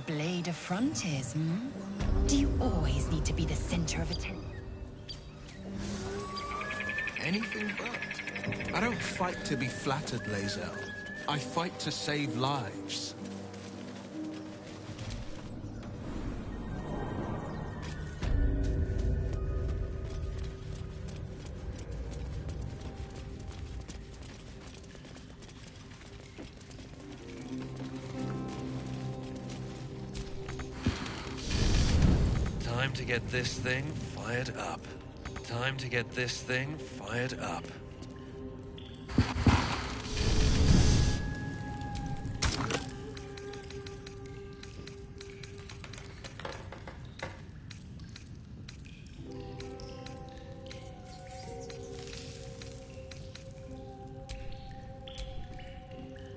blade of front is, hmm? Do you always need to be the center of attention? Anything but. I don't fight to be flattered, Lae'zel. I fight to save lives. Time to get this thing fired up. Time to get this thing fired up.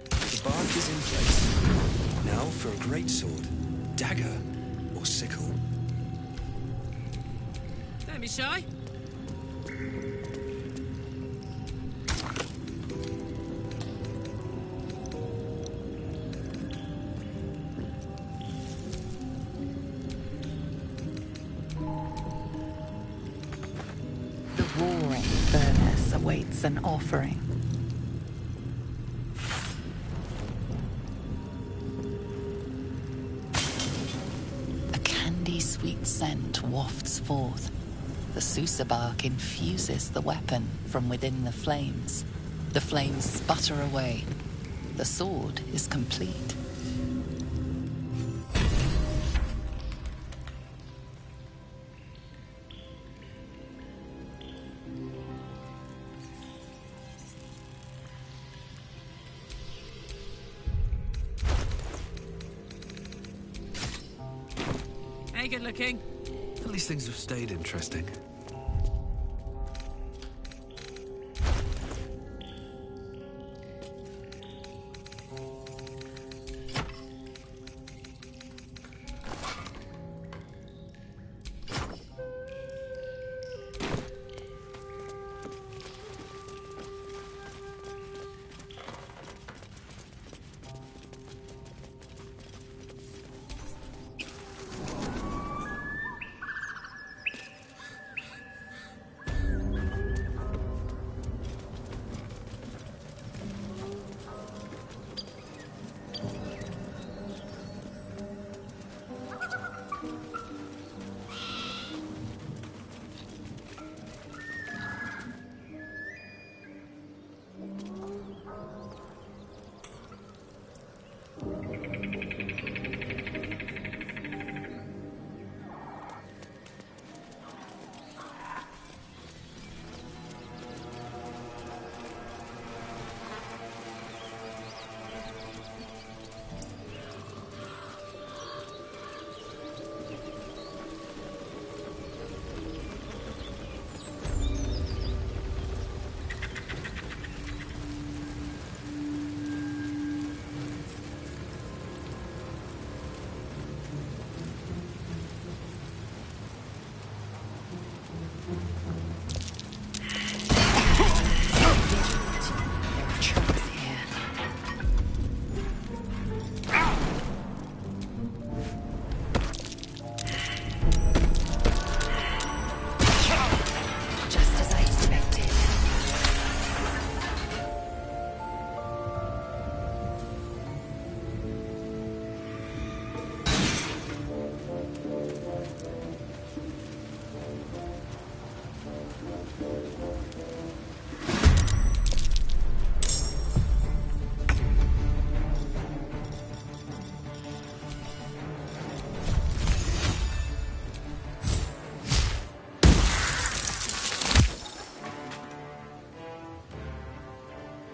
The bark is in place. Now for a great sword, dagger, or sickle. Don't be shy. The roaring furnace awaits an offering. A candy-sweet scent wafts forth. The Susa bark infuses the weapon from within the flames. The flames sputter away. The sword is complete. Hey, good looking. At least things have stayed interesting.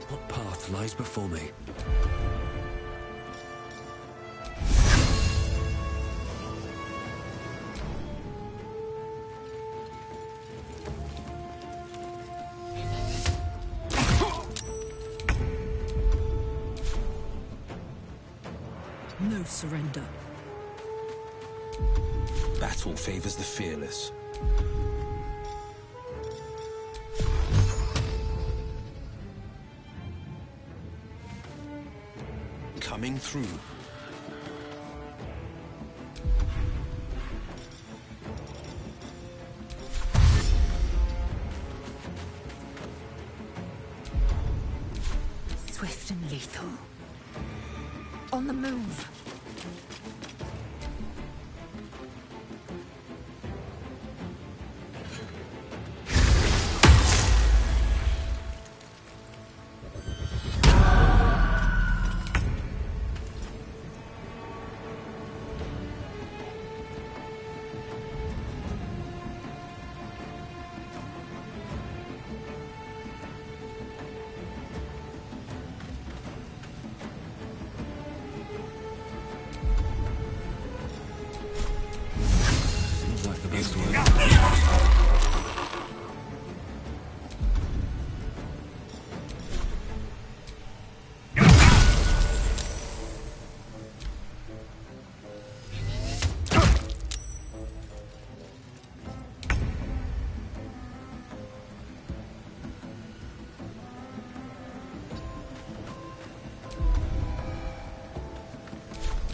What path lies before me? No surrender. Battle favors the fearless. Coming through. lethal. On the move.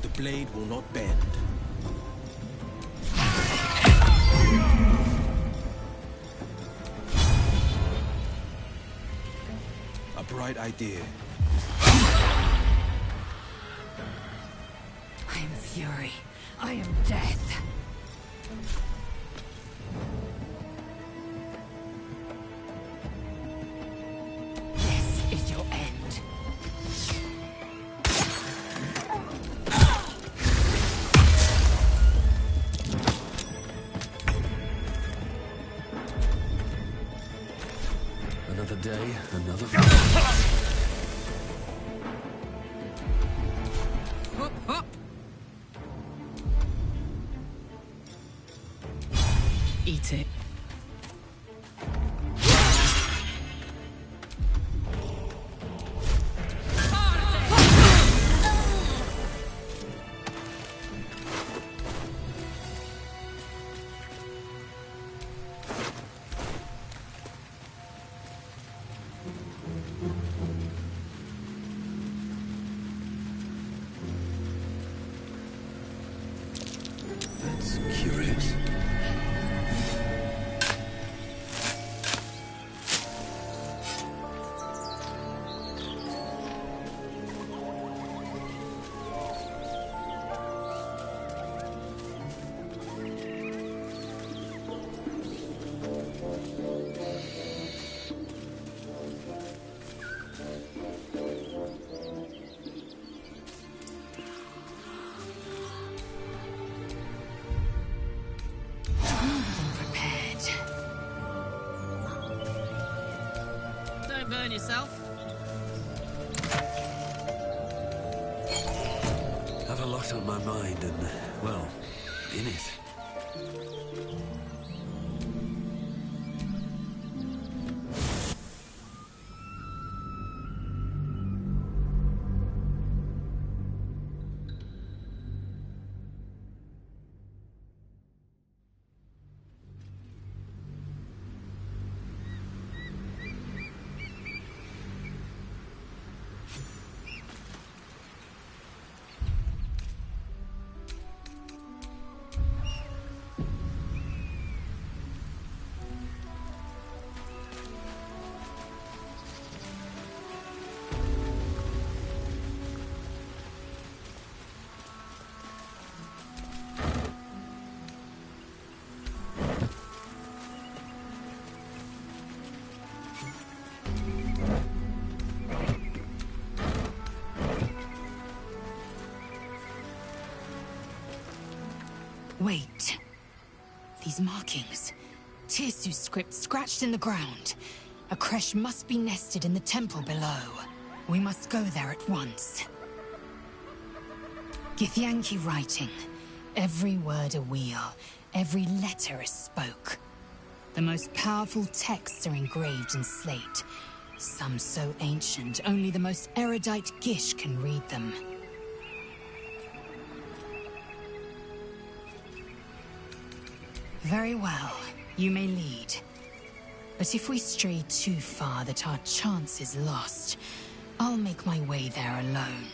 The blade will not bend. A bright idea. I am fury. I am death. This is your end. Another day, another Hop, hop. Eat it. That's curious. Prepared. Don't burn yourself. Have a lot on my mind and, well, in it. Wait. These markings. Tirsu's script scratched in the ground. A creche must be nested in the temple below. We must go there at once. Githyanki writing. Every word a wheel. Every letter is spoke. The most powerful texts are engraved in slate. Some so ancient, only the most erudite Gish can read them. Very well, you may lead. But if we stray too far that our chance is lost, I'll make my way there alone.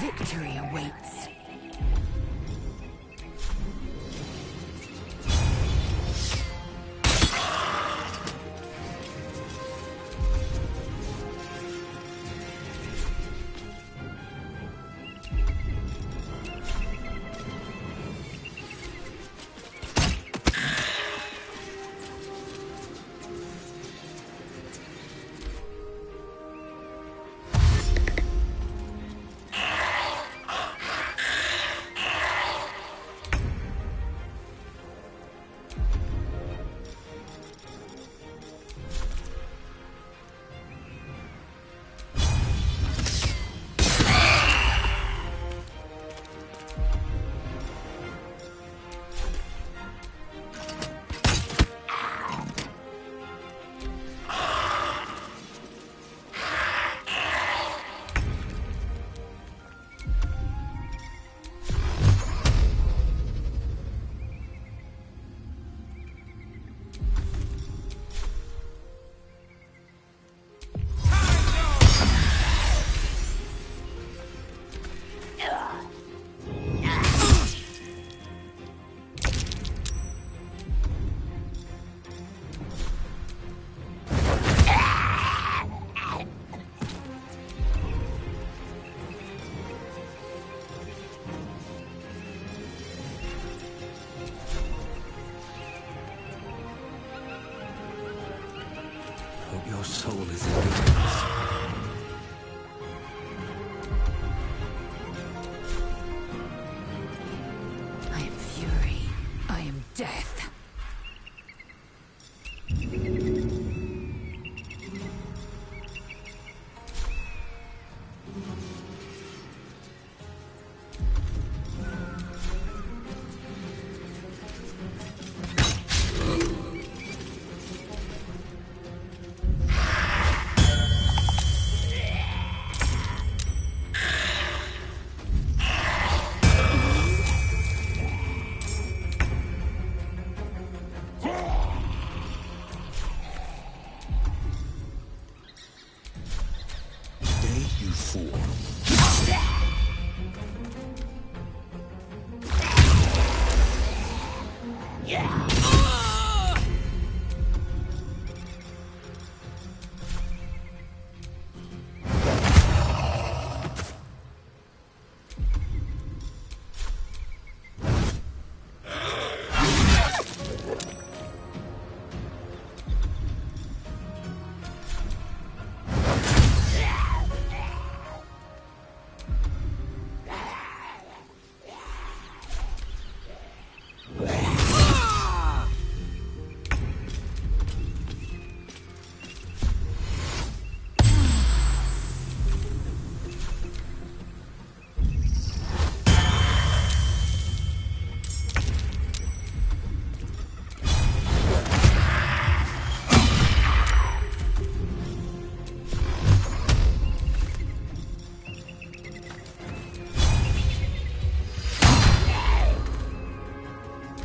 Victory awaits. Hope your soul is in good hands. I am fury. I am death. Today you fool.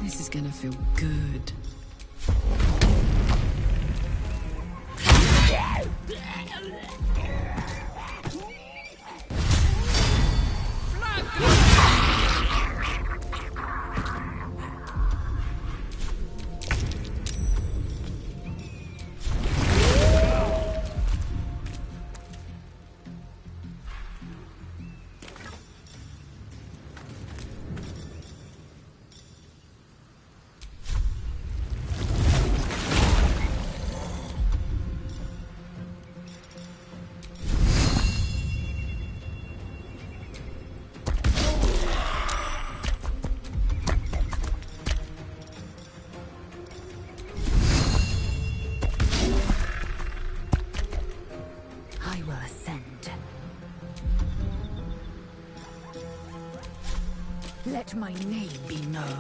This is gonna feel good. I will ascend. Let my name be known.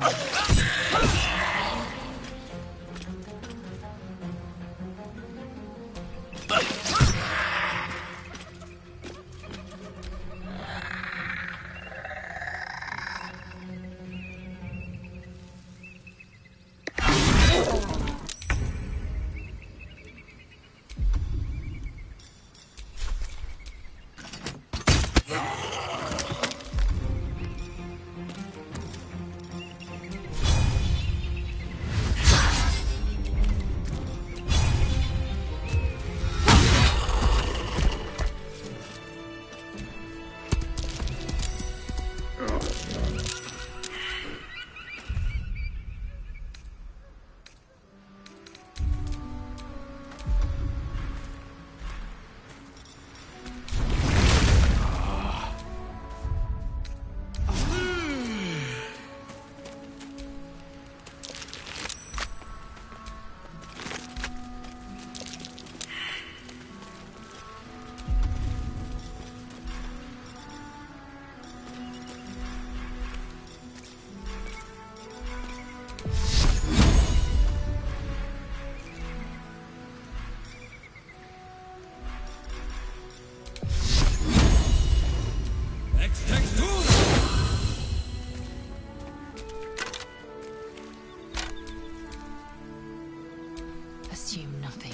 Assume nothing.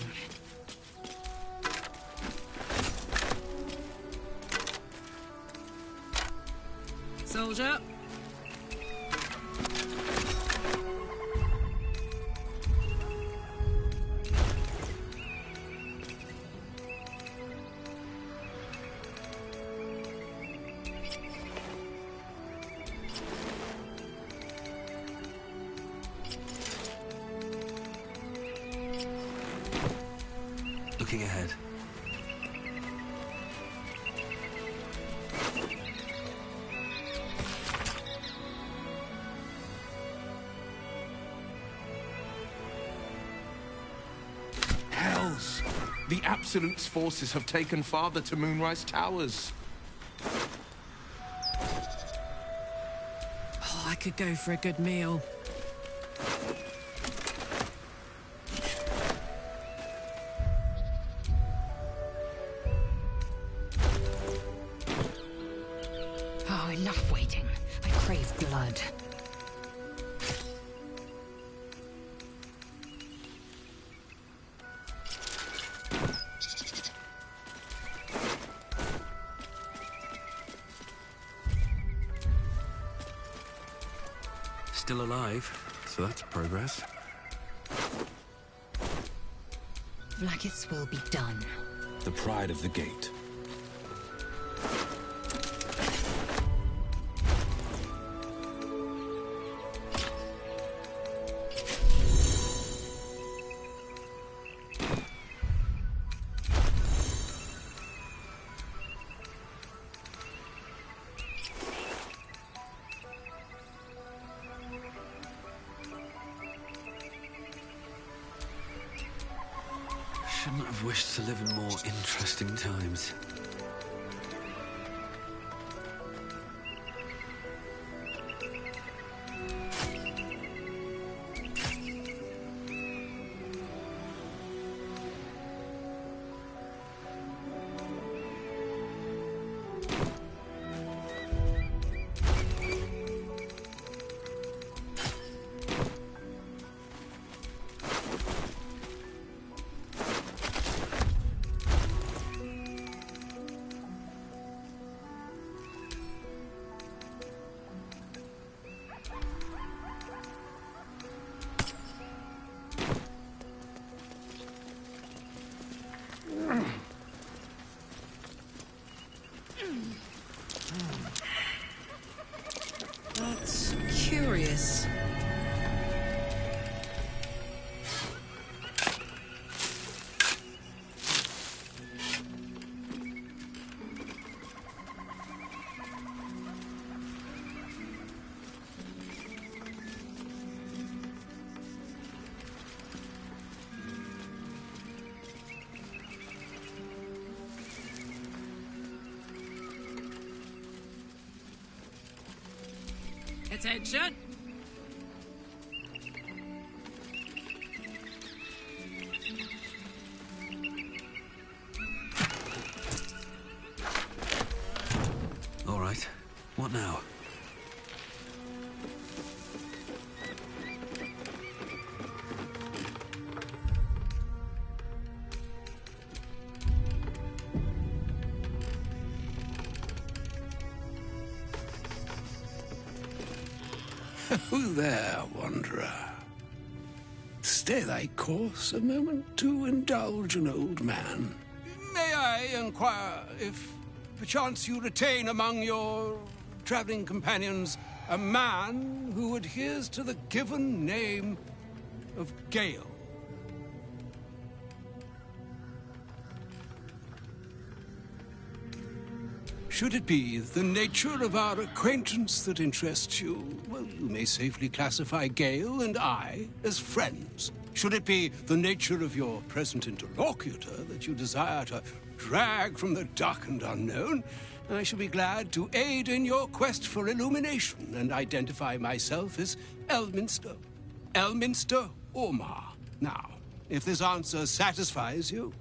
Soldier. Looking ahead. Hells! The Absolute's forces have taken Father to Moonrise Towers. Oh, I could go for a good meal. Oh, enough waiting. I crave blood. Still alive, so that's progress. Vlaakith's will be done. The pride of the gate. Shouldn't have wished to live in more interesting times. That's curious. Attention! All right. What now? Who there, wanderer? Stay thy course a moment to indulge an old man. May I inquire if perchance you retain among your traveling companions a man who adheres to the given name of Gale? Should it be the nature of our acquaintance that interests you, well, you may safely classify Gale and I as friends. Should it be the nature of your present interlocutor that you desire to drag from the darkened unknown, I shall be glad to aid in your quest for illumination and identify myself as Elminster. Elminster Ormar. Now, if this answer satisfies you,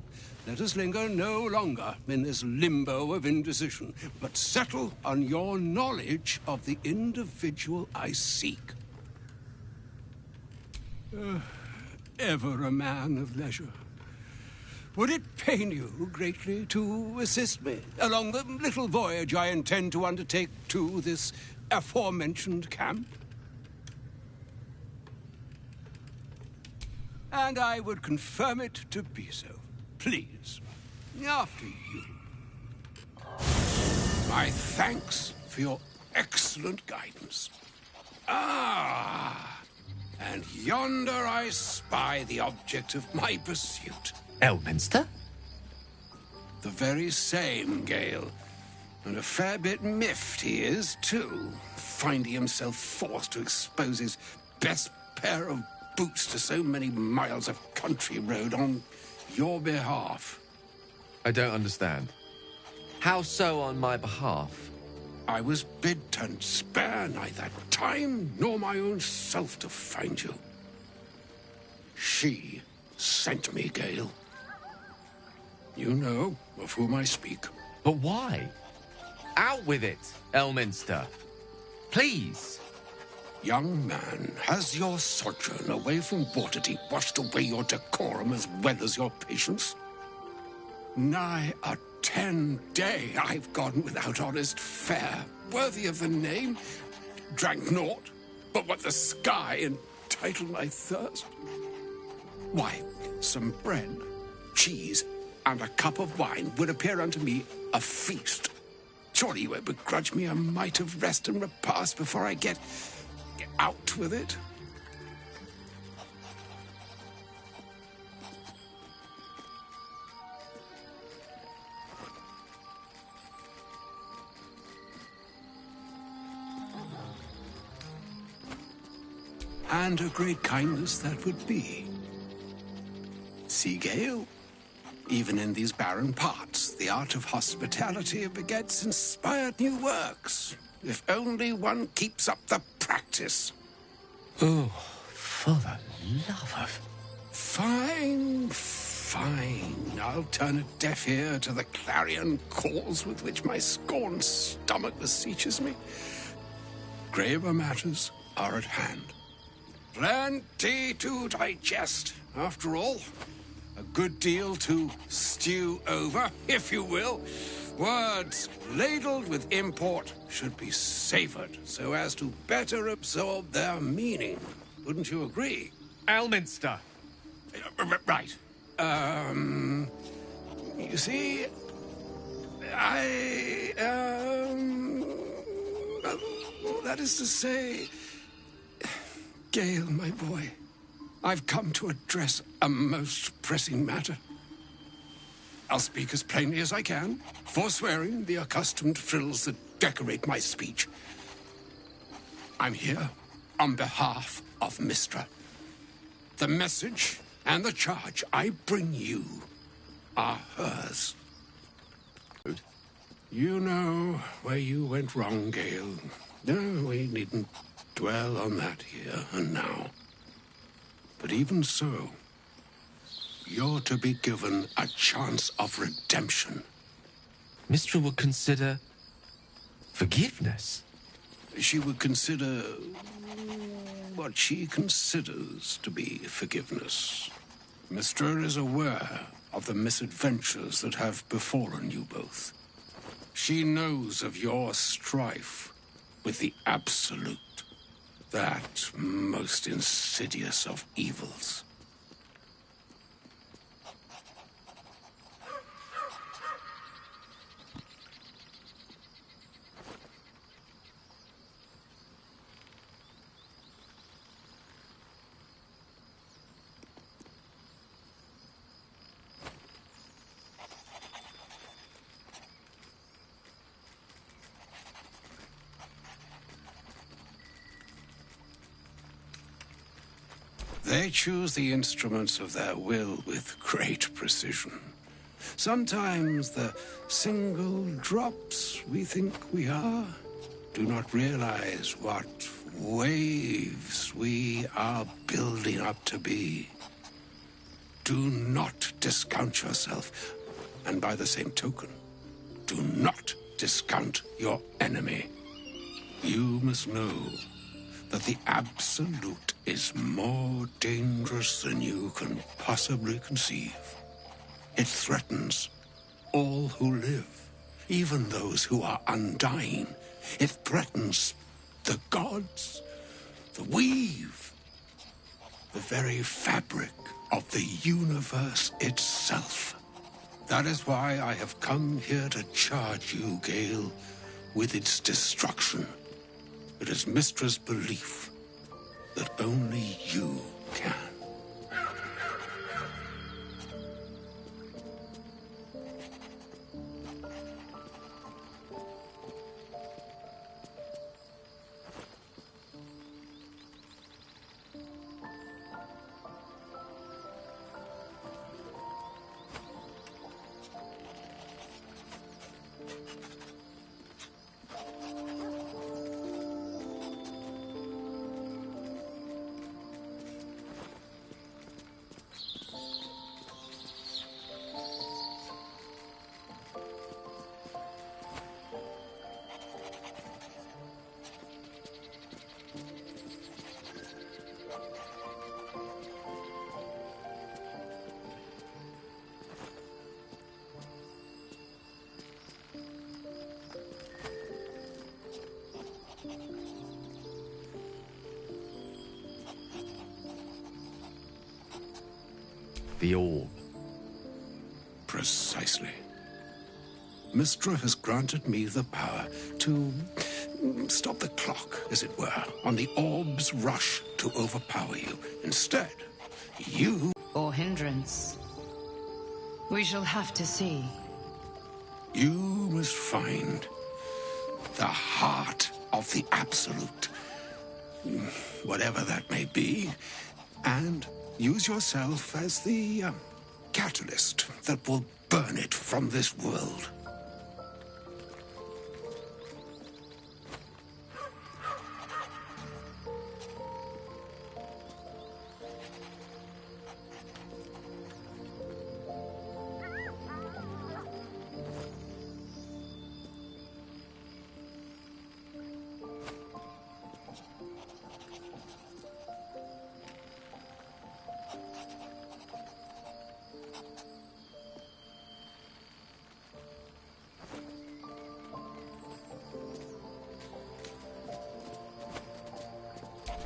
let us linger no longer in this limbo of indecision, but settle on your knowledge of the individual I seek. ever a man of leisure. Would it pain you greatly to assist me along the little voyage I intend to undertake to this aforementioned camp? And I would confirm it to be so. Please, after you. My thanks for your excellent guidance. Ah, and yonder I spy the object of my pursuit. Elminster? The very same, Gale. And a fair bit miffed he is, too, finding himself forced to expose his best pair of boots to so many miles of country road on your behalf. I don't understand. How so on my behalf? I was bid to spare neither time nor my own self to find you. She sent me, Gale. You know of whom I speak. But why? Out with it, Elminster. Please. Young man, has your sojourn away from Waterdeep washed away your decorum as well as your patience? Nigh a 10-day I've gone without honest fare, worthy of the name. Drank naught but what the sky entitled my thirst. Why, some bread, cheese, and a cup of wine would appear unto me a feast. Surely you won't begrudge me a mite of rest and repast before I get out with it? And a great kindness that would be. See, Gale, even in these barren parts, the art of hospitality begets inspired new works, if only one keeps up the practice. Oh, for the love of... Fine, fine. I'll turn a deaf ear to the clarion calls with which my scorned stomach beseeches me. Graver matters are at hand. Plenty to digest, after all. A good deal to stew over, if you will. Words ladled with import should be savored so as to better absorb their meaning. Wouldn't you agree? Elminster! Right. You see, that is to say, Gale, my boy, I've come to address a most pressing matter. I'll speak as plainly as I can, forswearing the accustomed frills that decorate my speech. I'm here on behalf of Mystra. The message and the charge I bring you are hers. You know where you went wrong, Gale. No, we needn't dwell on that here and now. But even so, you're to be given a chance of redemption. Mystra would consider... forgiveness? She would consider what she considers to be forgiveness. Mystra is aware of the misadventures that have befallen you both. She knows of your strife with the Absolute, that most insidious of evils. They choose the instruments of their will with great precision. Sometimes the single drops we think we are do not realize what waves we are building up to be. Do not discount yourself, and by the same token, do not discount your enemy. You must know that the Absolute is more dangerous than you can possibly conceive. It threatens all who live, even those who are undying. It threatens the gods, the weave, the very fabric of the universe itself. That is why I have come here to charge you, Gale, with its destruction. It is Mystra's belief that only you can. The orb. Precisely. Mystra has granted me the power to stop the clock, as it were, on the orb's rush to overpower you. Instead, you... Or hindrance. We shall have to see. You must find the heart of the Absolute, whatever that may be, and use yourself as the catalyst that will burn it from this world.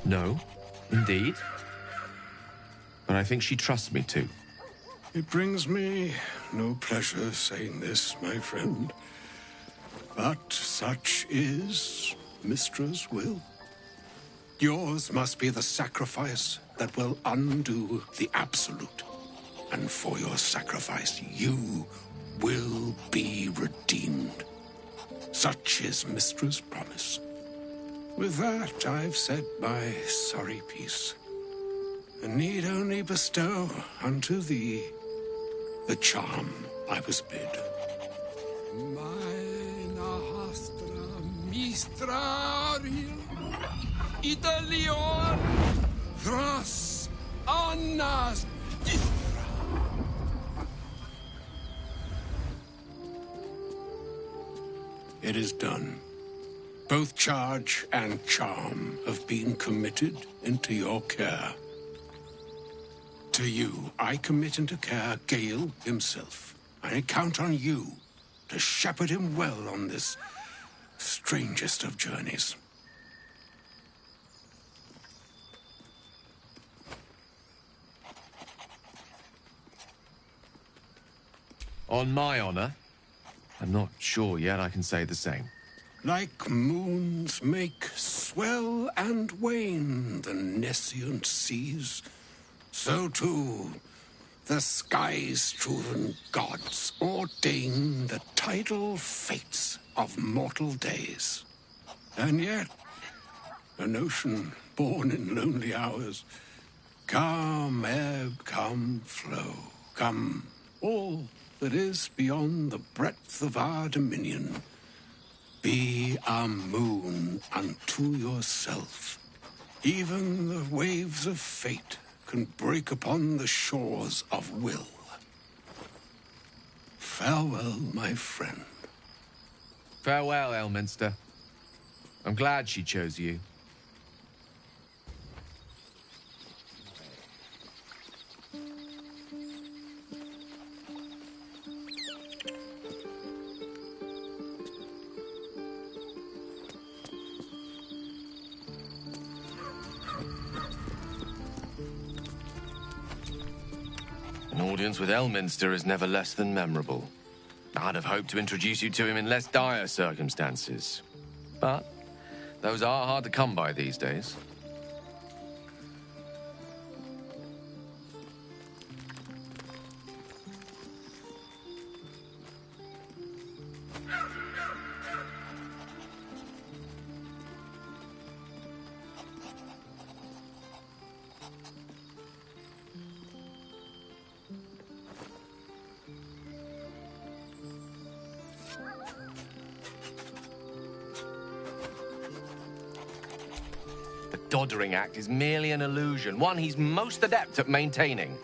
No, indeed. But I think she trusts me too. It brings me no pleasure saying this, my friend. But such is Mystra's will. Yours must be the sacrifice that will undo the Absolute. And for your sacrifice, you will be redeemed. Such is Mystra's promise. With that, I've said my sorry piece, and need only bestow unto thee the charm I was bid. Meine Hastra Mistraril Italion Thras Annas Distra. It is done. Both charge and charm have been committed into your care. To you, I commit into care Gale himself. I count on you to shepherd him well on this strangest of journeys. On my honor, I'm not sure yet I can say the same. Like moons make swell and wane the nescient seas, so too the sky-strewn gods ordain the tidal fates of mortal days. And yet, an ocean born in lonely hours, come ebb, come flow, come all that is beyond the breadth of our dominion. Be a moon unto yourself. Even the waves of fate can break upon the shores of will. Farewell, my friend. Farewell, Elminster. I'm glad she chose you. An audience with Elminster is never less than memorable. I'd have hoped to introduce you to him in less dire circumstances. But those are hard to come by these days. Doddering act is merely an illusion, one he's most adept at maintaining.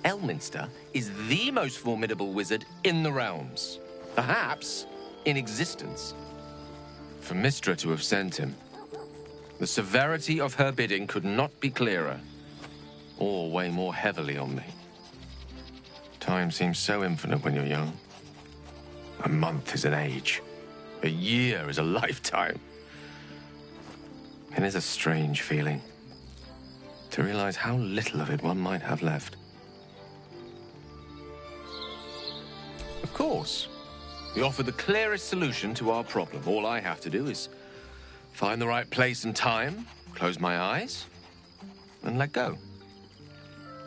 Elminster is the most formidable wizard in the realms, perhaps in existence. For Mystra to have sent him, the severity of her bidding could not be clearer, or weigh more heavily on me. Time seems so infinite when you're young. A month is an age. A year is a lifetime. It is a strange feeling to realize how little of it one might have left. Of course, you offer the clearest solution to our problem. All I have to do is find the right place and time, close my eyes, and let go.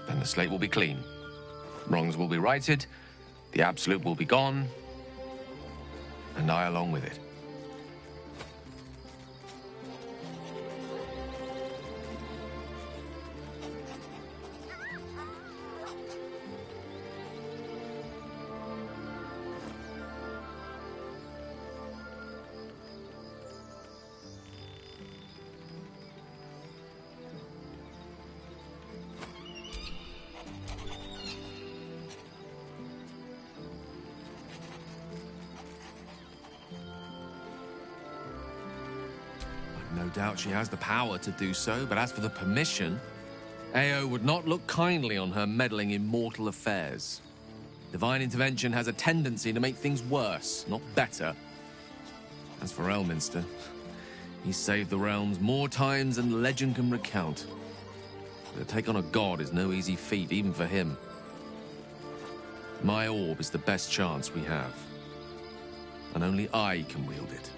Then the slate will be clean. Wrongs will be righted, the absolute will be gone, and I along with it. No doubt she has the power to do so, but as for the permission, Ao would not look kindly on her meddling in mortal affairs. Divine intervention has a tendency to make things worse, not better. As for Elminster, he saved the realms more times than legend can recount. But to take on a god is no easy feat, even for him. My orb is the best chance we have, and only I can wield it.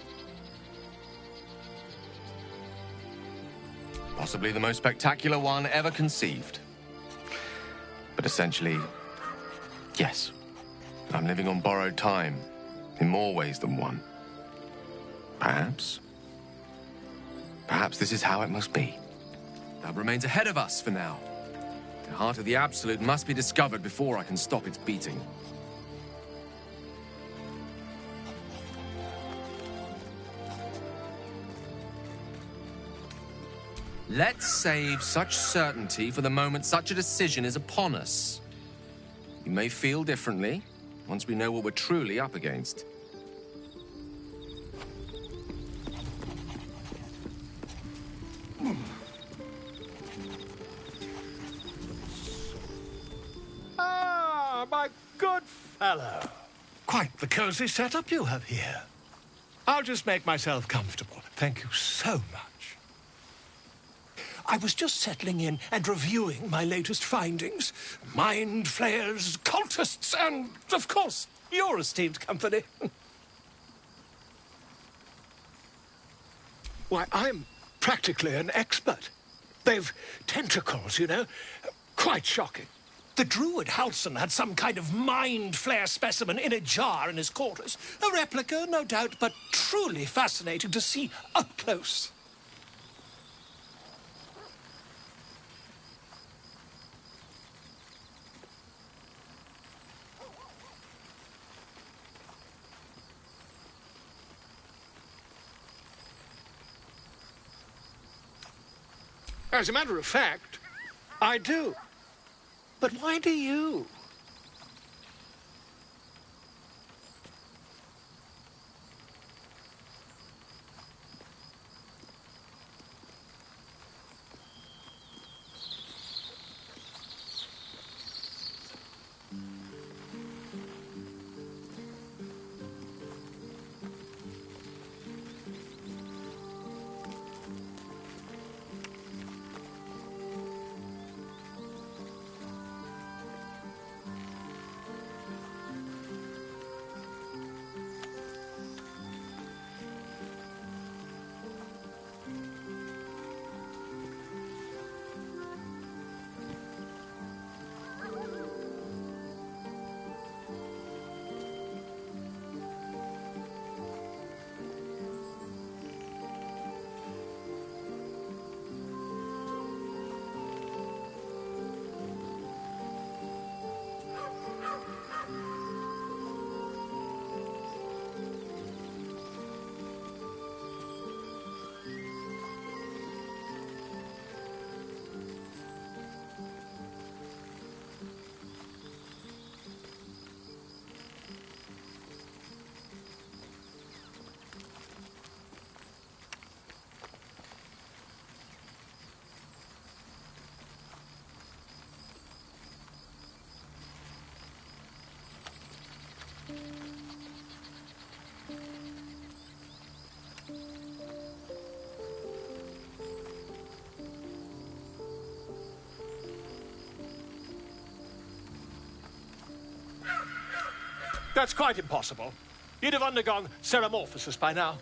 Possibly the most spectacular one ever conceived. But essentially, yes, I'm living on borrowed time in more ways than one. Perhaps this is how it must be. That remains ahead of us for now. The heart of the Absolute must be discovered before I can stop its beating. Let's save such certainty for the moment such a decision is upon us. We may feel differently once we know what we're truly up against. Ah, my good fellow. Quite the cozy setup you have here. I'll just make myself comfortable. Thank you so much. I was just settling in and reviewing my latest findings. Mind flayers, cultists, and, of course, your esteemed company. Why, I'm practically an expert. They've tentacles, you know. Quite shocking. The druid Halson had some kind of mind flare specimen in a jar in his quarters. A replica, no doubt, but truly fascinating to see up close. As a matter of fact, I do. But why do you? That's quite impossible. You'd have undergone ceramorphosis by now.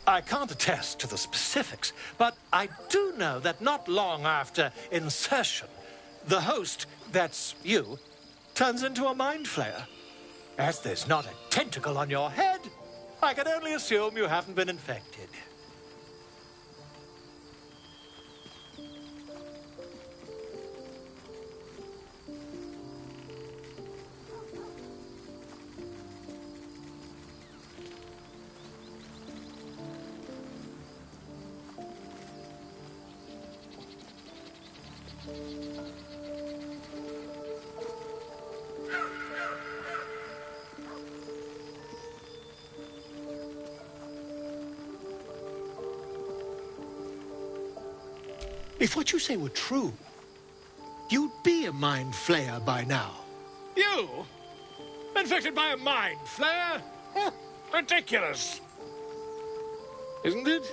I can't attest to the specifics, but I do know that not long after insertion, the host, that's you, turns into a mind flayer. As there's not a tentacle on your head, I can only assume you haven't been infected. If what you say were true, you'd be a mind flayer by now. You? Infected by a mind flayer? Ridiculous. Isn't it?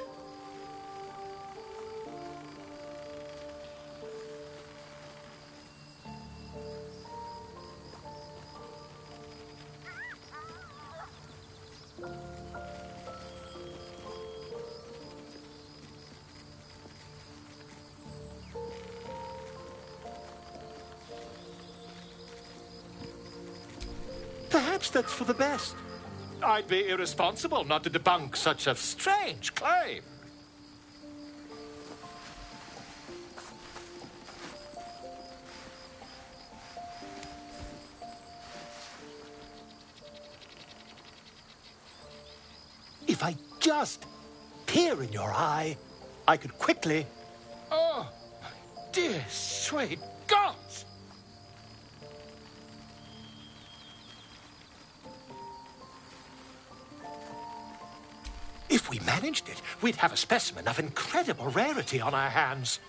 Perhaps that's for the best. I'd be irresponsible not to debunk such a strange claim. If I just peer in your eye, I could quickly... Oh, my dear, sweet gods! If we managed it, we'd have a specimen of incredible rarity on our hands.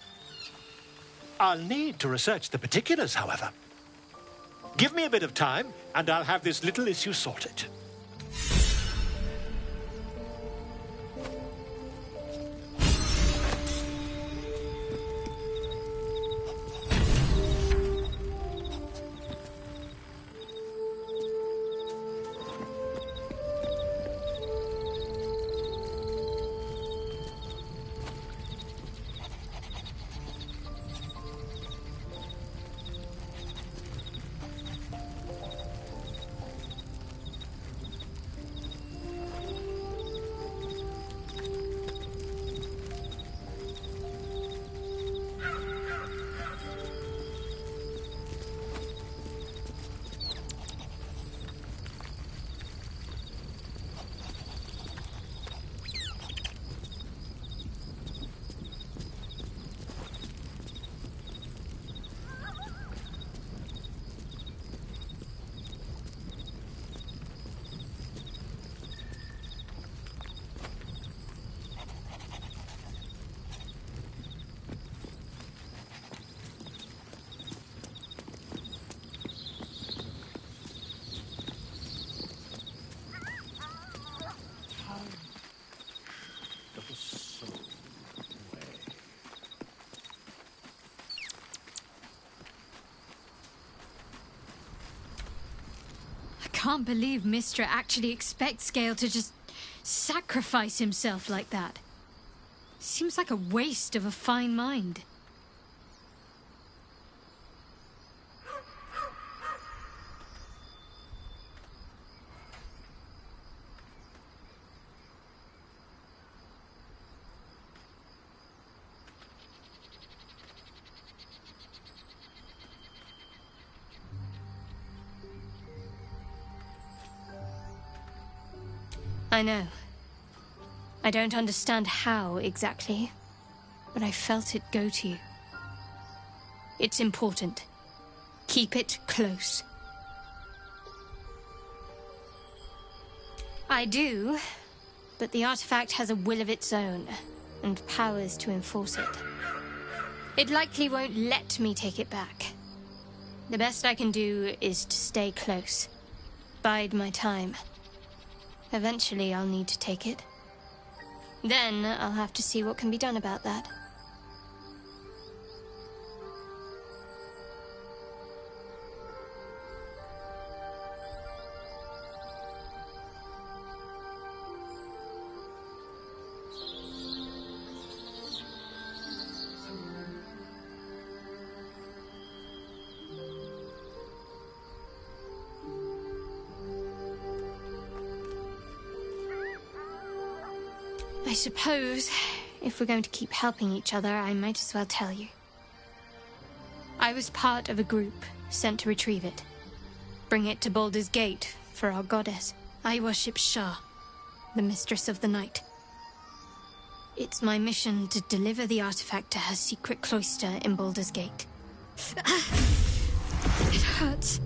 I'll need to research the particulars, however. Give me a bit of time, and I'll have this little issue sorted. can't believe Mistra actually expects Gale to just sacrifice himself like that. Seems like a waste of a fine mind. I know. I don't understand how exactly, but I felt it go to you. It's important. Keep it close. I do, but the artifact has a will of its own, and powers to enforce it. It likely won't let me take it back. The best I can do is to stay close. Bide my time. Eventually, I'll need to take it. Then, I'll have to see what can be done about that. I suppose, if we're going to keep helping each other, I might as well tell you. I was part of a group sent to retrieve it. Bring it to Baldur's Gate for our goddess. I worship Shah, the mistress of the night. It's my mission to deliver the artifact to her secret cloister in Baldur's Gate. It hurts.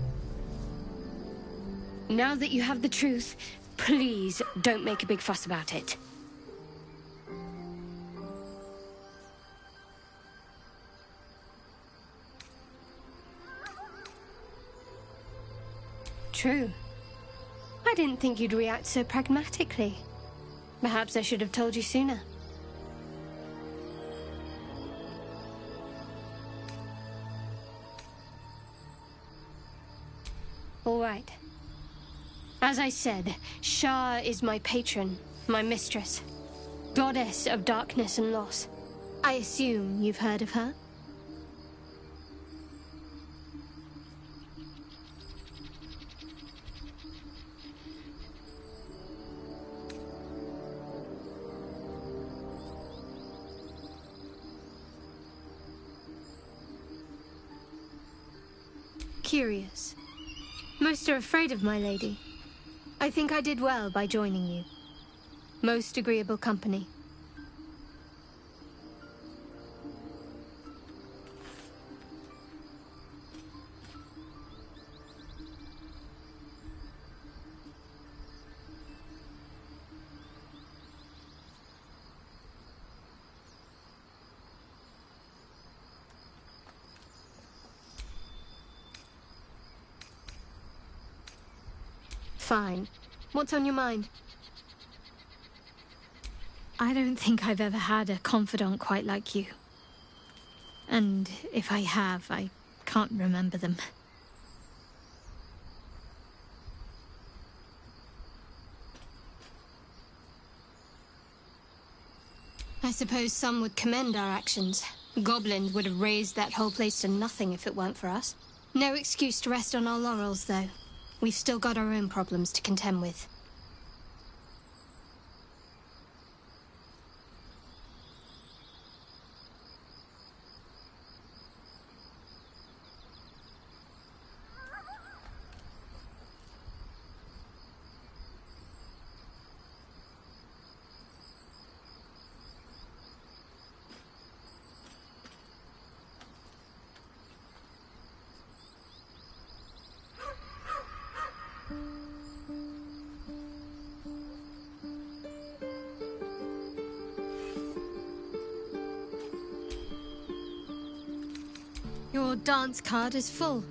Now that you have the truth, please don't make a big fuss about it. True. I didn't think you'd react so pragmatically. Perhaps I should have told you sooner. All right. As I said, Shah is my patron, my mistress. Goddess of darkness and loss. I assume you've heard of her? Curious. Most are afraid of my lady. I think I did well by joining you. Most agreeable company. Fine. What's on your mind? I don't think I've ever had a confidant quite like you. And if I have, I can't remember them. I suppose some would commend our actions. Goblins would have razed that whole place to nothing if it weren't for us. No excuse to rest on our laurels, though. We've still got our own problems to contend with. Your dance card is full.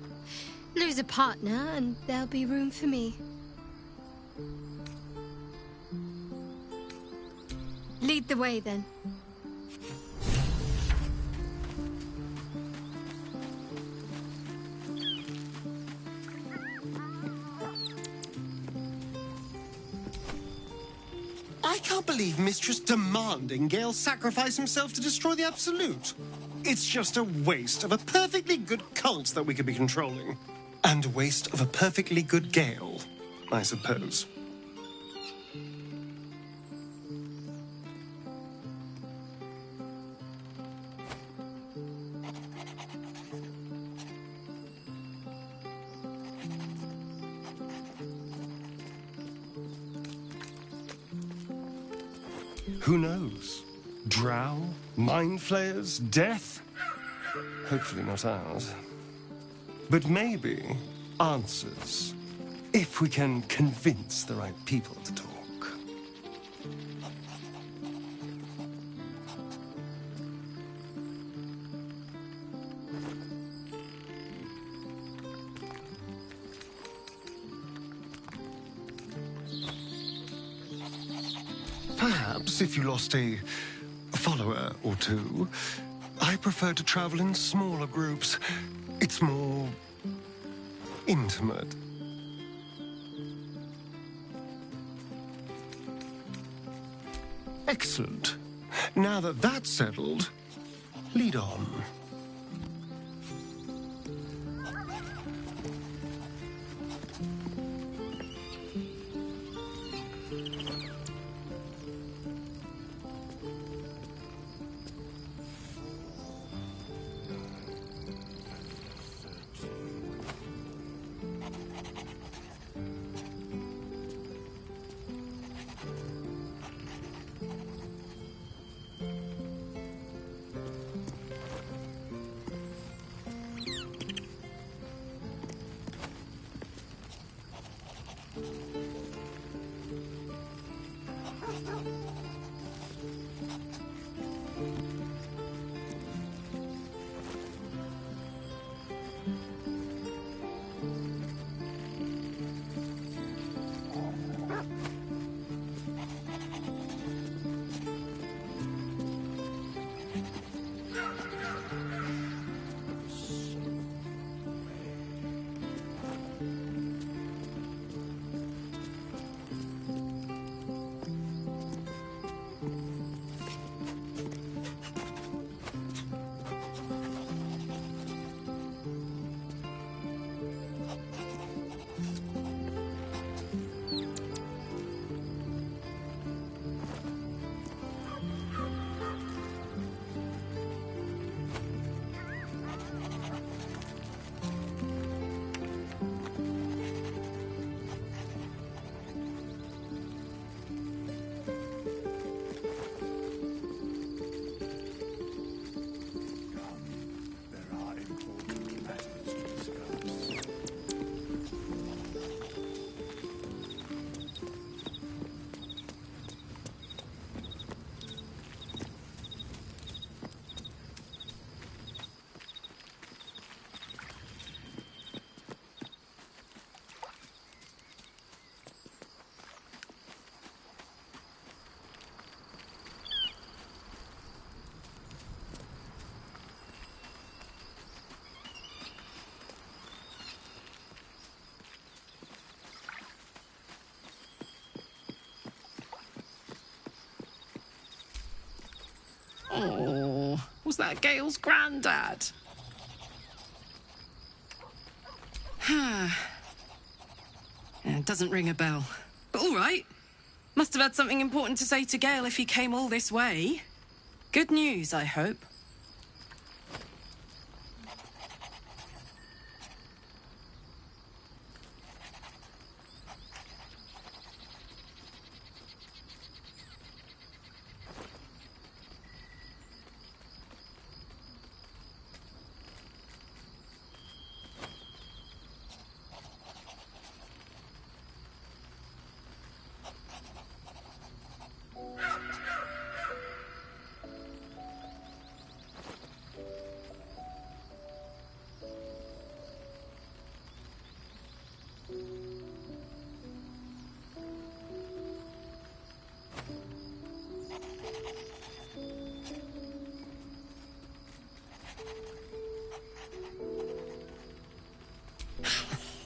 Lose a partner and there'll be room for me. Lead the way then. I can't believe Mistress demanding Gale sacrifice himself to destroy the Absolute. It's just a waste of a perfectly good cult that we could be controlling. And a waste of a perfectly good Gale, I suppose. Who knows? Drow? Mind flayers? Death? Hopefully not ours. But maybe answers, if we can convince the right people to talk. Perhaps if you lost a follower or two, I prefer to travel in smaller groups. It's more intimate. Excellent. Now that that's settled, lead on. Oh, was that Gale's granddad? Yeah, it doesn't ring a bell. But all right. Must have had something important to say to Gale if he came all this way. Good news, I hope.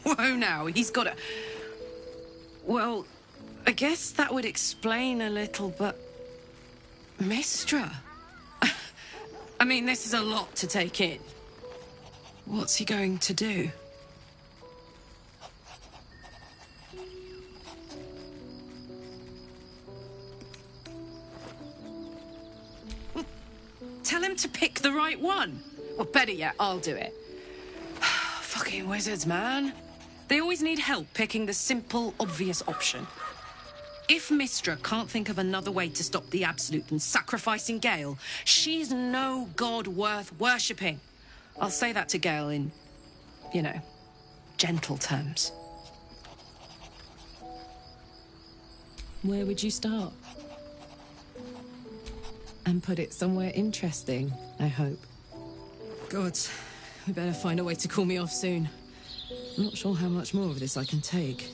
Whoa now, he's got a... Well, I guess that would explain a little, but... Mistra? I mean, this is a lot to take in. What's he going to do? Well, tell him to pick the right one. Or better yet, I'll do it. Fucking wizards, man. They always need help picking the simple, obvious option. If Mistra can't think of another way to stop the Absolute than sacrificing Gale, she's no god worth worshipping. I'll say that to Gale in, you know, gentle terms. Where would you start? And put it somewhere interesting, I hope. Gods, we better find a way to cool me off soon. I'm not sure how much more of this I can take.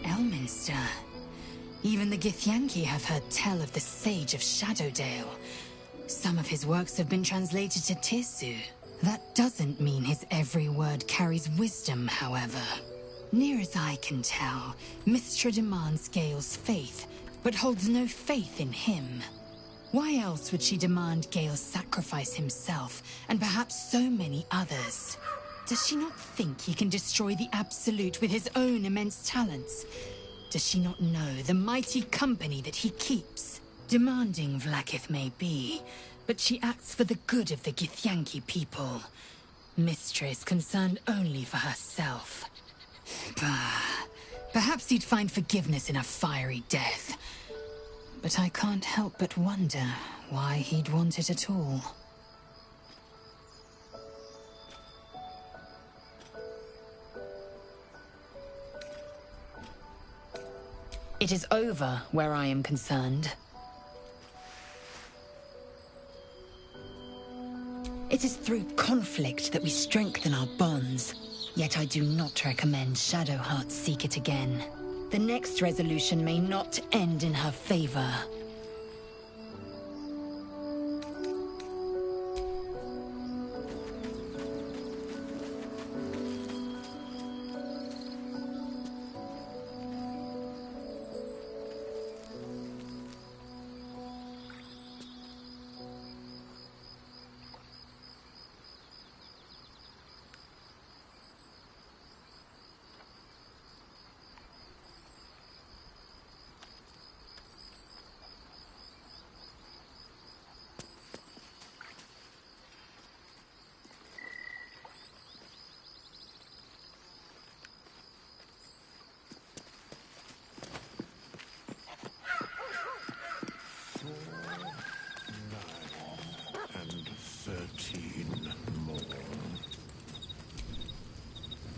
Elminster. Even the Githyanki have heard tell of the Sage of Shadowdale. Some of his works have been translated to Tirsu. That doesn't mean his every word carries wisdom, however. Near as I can tell, Mistra demands Gale's faith, but holds no faith in him. Why else would she demand Gale sacrifice himself, and perhaps so many others? Does she not think he can destroy the Absolute with his own immense talents? Does she not know the mighty company that he keeps? Demanding Vlaakith may be, but she acts for the good of the Githyanki people. Mistra is concerned only for herself. Bah. Perhaps he'd find forgiveness in a fiery death. But I can't help but wonder why he'd want it at all. It is over where I am concerned. It is through conflict that we strengthen our bonds. Yet I do not recommend Shadowheart seek it again. The next resolution may not end in her favor.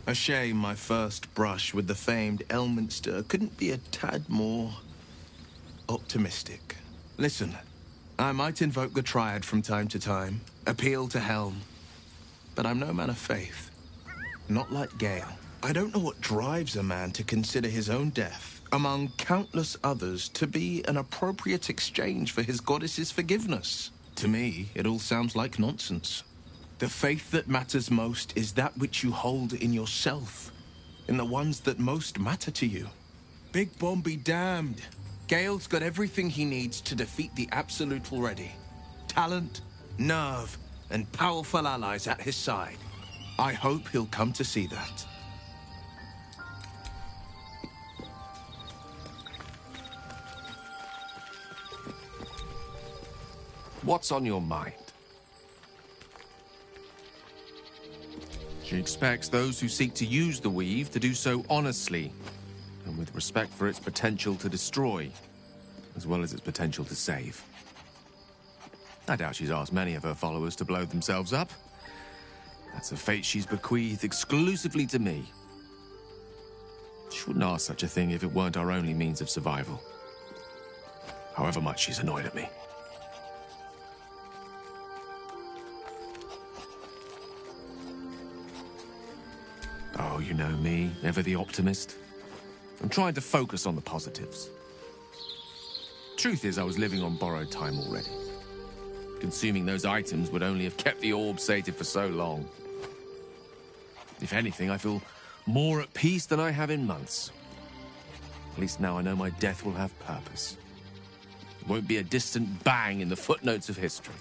A shame my first brush with the famed Elminster couldn't be a tad more optimistic. Listen, I might invoke the Triad from time to time, appeal to Helm, but I'm no man of faith. Not like Gale. I don't know what drives a man to consider his own death, among countless others, to be an appropriate exchange for his goddess's forgiveness. To me, it all sounds like nonsense. The faith that matters most is that which you hold in yourself, in the ones that most matter to you. Big Bomb be damned. Gale's got everything he needs to defeat the Absolute already. Talent, nerve, and powerful allies at his side. I hope he'll come to see that. What's on your mind? She expects those who seek to use the weave to do so honestly, and with respect for its potential to destroy, as well as its potential to save. I doubt she's asked many of her followers to blow themselves up. That's a fate she's bequeathed exclusively to me. She wouldn't ask such a thing if it weren't our only means of survival. However much she's annoyed at me. Oh, you know me, ever the optimist. I'm trying to focus on the positives. Truth is, I was living on borrowed time already. Consuming those items would only have kept the orb sated for so long. If anything, I feel more at peace than I have in months. At least now I know my death will have purpose. It won't be a distant bang in the footnotes of history.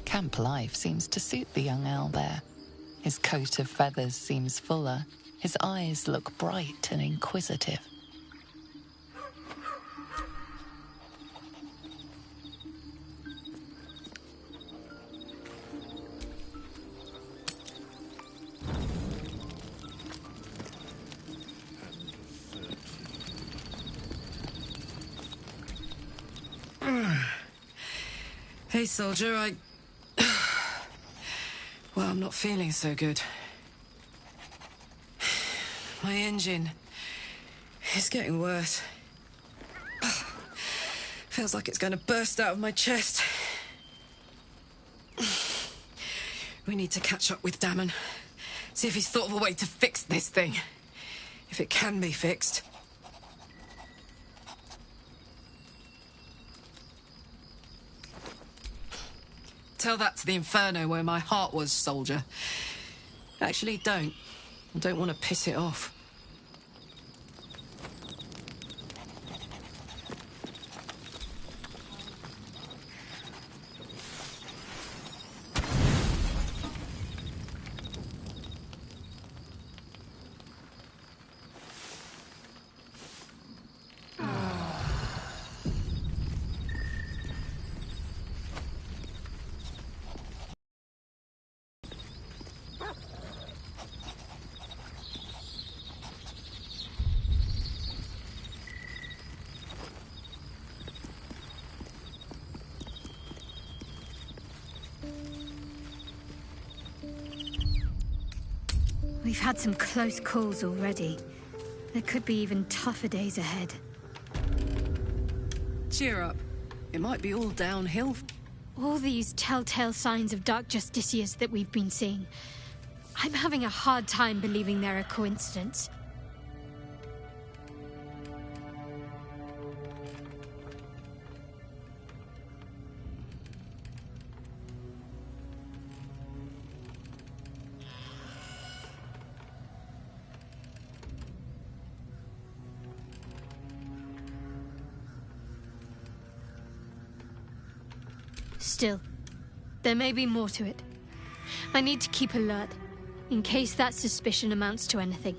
Camp life seems to suit the young owlbear. His coat of feathers seems fuller. His eyes look bright and inquisitive. Hey, soldier, Well, I'm not feeling so good. My engine is getting worse. Feels like it's going to burst out of my chest. We need to catch up with Damon. See if he's thought of a way to fix this thing. If it can be fixed. Tell that to the Inferno where my heart was, soldier. Actually, don't. I don't want to piss it off. We've had some close calls already. There could be even tougher days ahead. Cheer up. It might be all downhill. All these telltale signs of Dark Justicias that we've been seeing. I'm having a hard time believing they're a coincidence. Still, there may be more to it. I need to keep alert, in case that suspicion amounts to anything.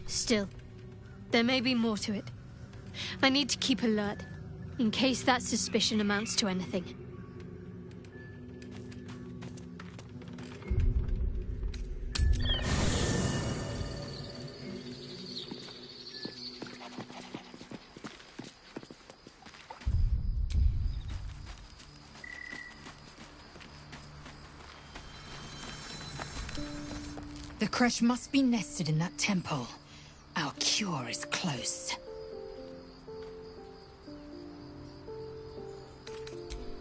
Still, there may be more to it. I need to keep alert, in case that suspicion amounts to anything. The crush must be nested in that temple. Our cure is close.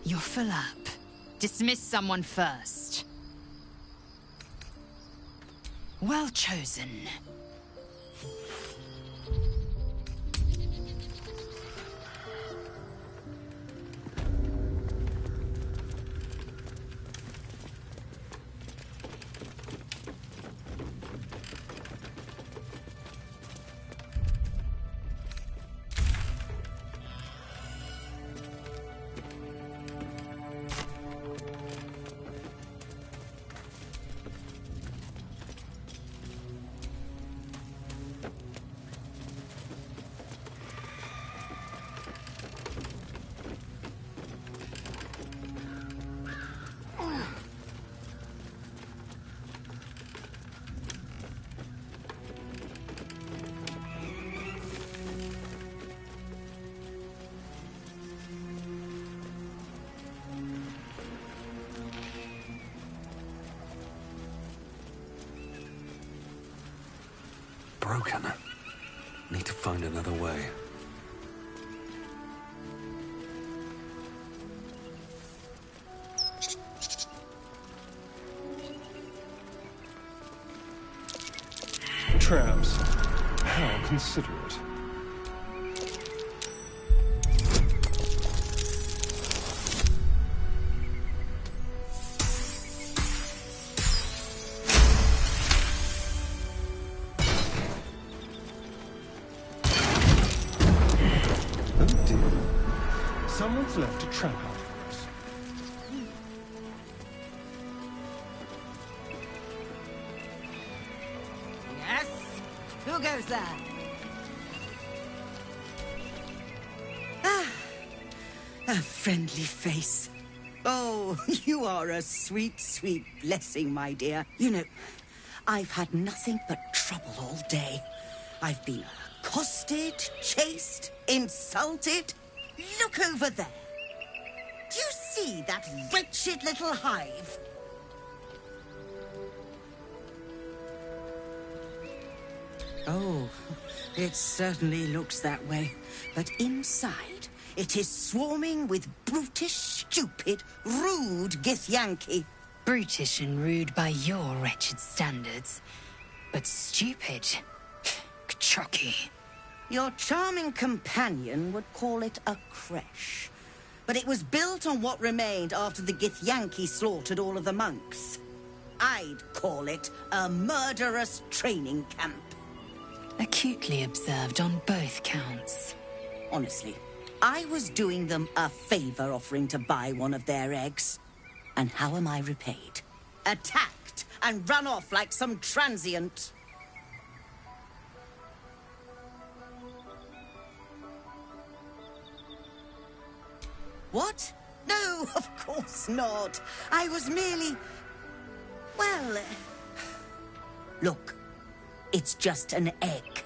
You're full up. Dismiss someone first. Well chosen. Broken. Need to find another way. Traps. How considerate. Someone's left a trap out for us. Yes? Who goes there? A friendly face. Oh, you are a sweet, sweet blessing, my dear. You know, I've had nothing but trouble all day. I've been accosted, chased, insulted. Look over there. Do you see that wretched little hive? Oh, it certainly looks that way. But inside, it is swarming with brutish, stupid, rude Githyanki. Brutish and rude by your wretched standards. But stupid. Chocky. Your charming companion would call it a creche. But it was built on what remained after the Githyanki slaughtered all of the monks. I'd call it a murderous training camp. Acutely observed on both counts. Honestly, I was doing them a favor offering to buy one of their eggs. And how am I repaid? Attacked and run off like some transient. What? No, of course not. I was merely... Well... Look, it's just an egg.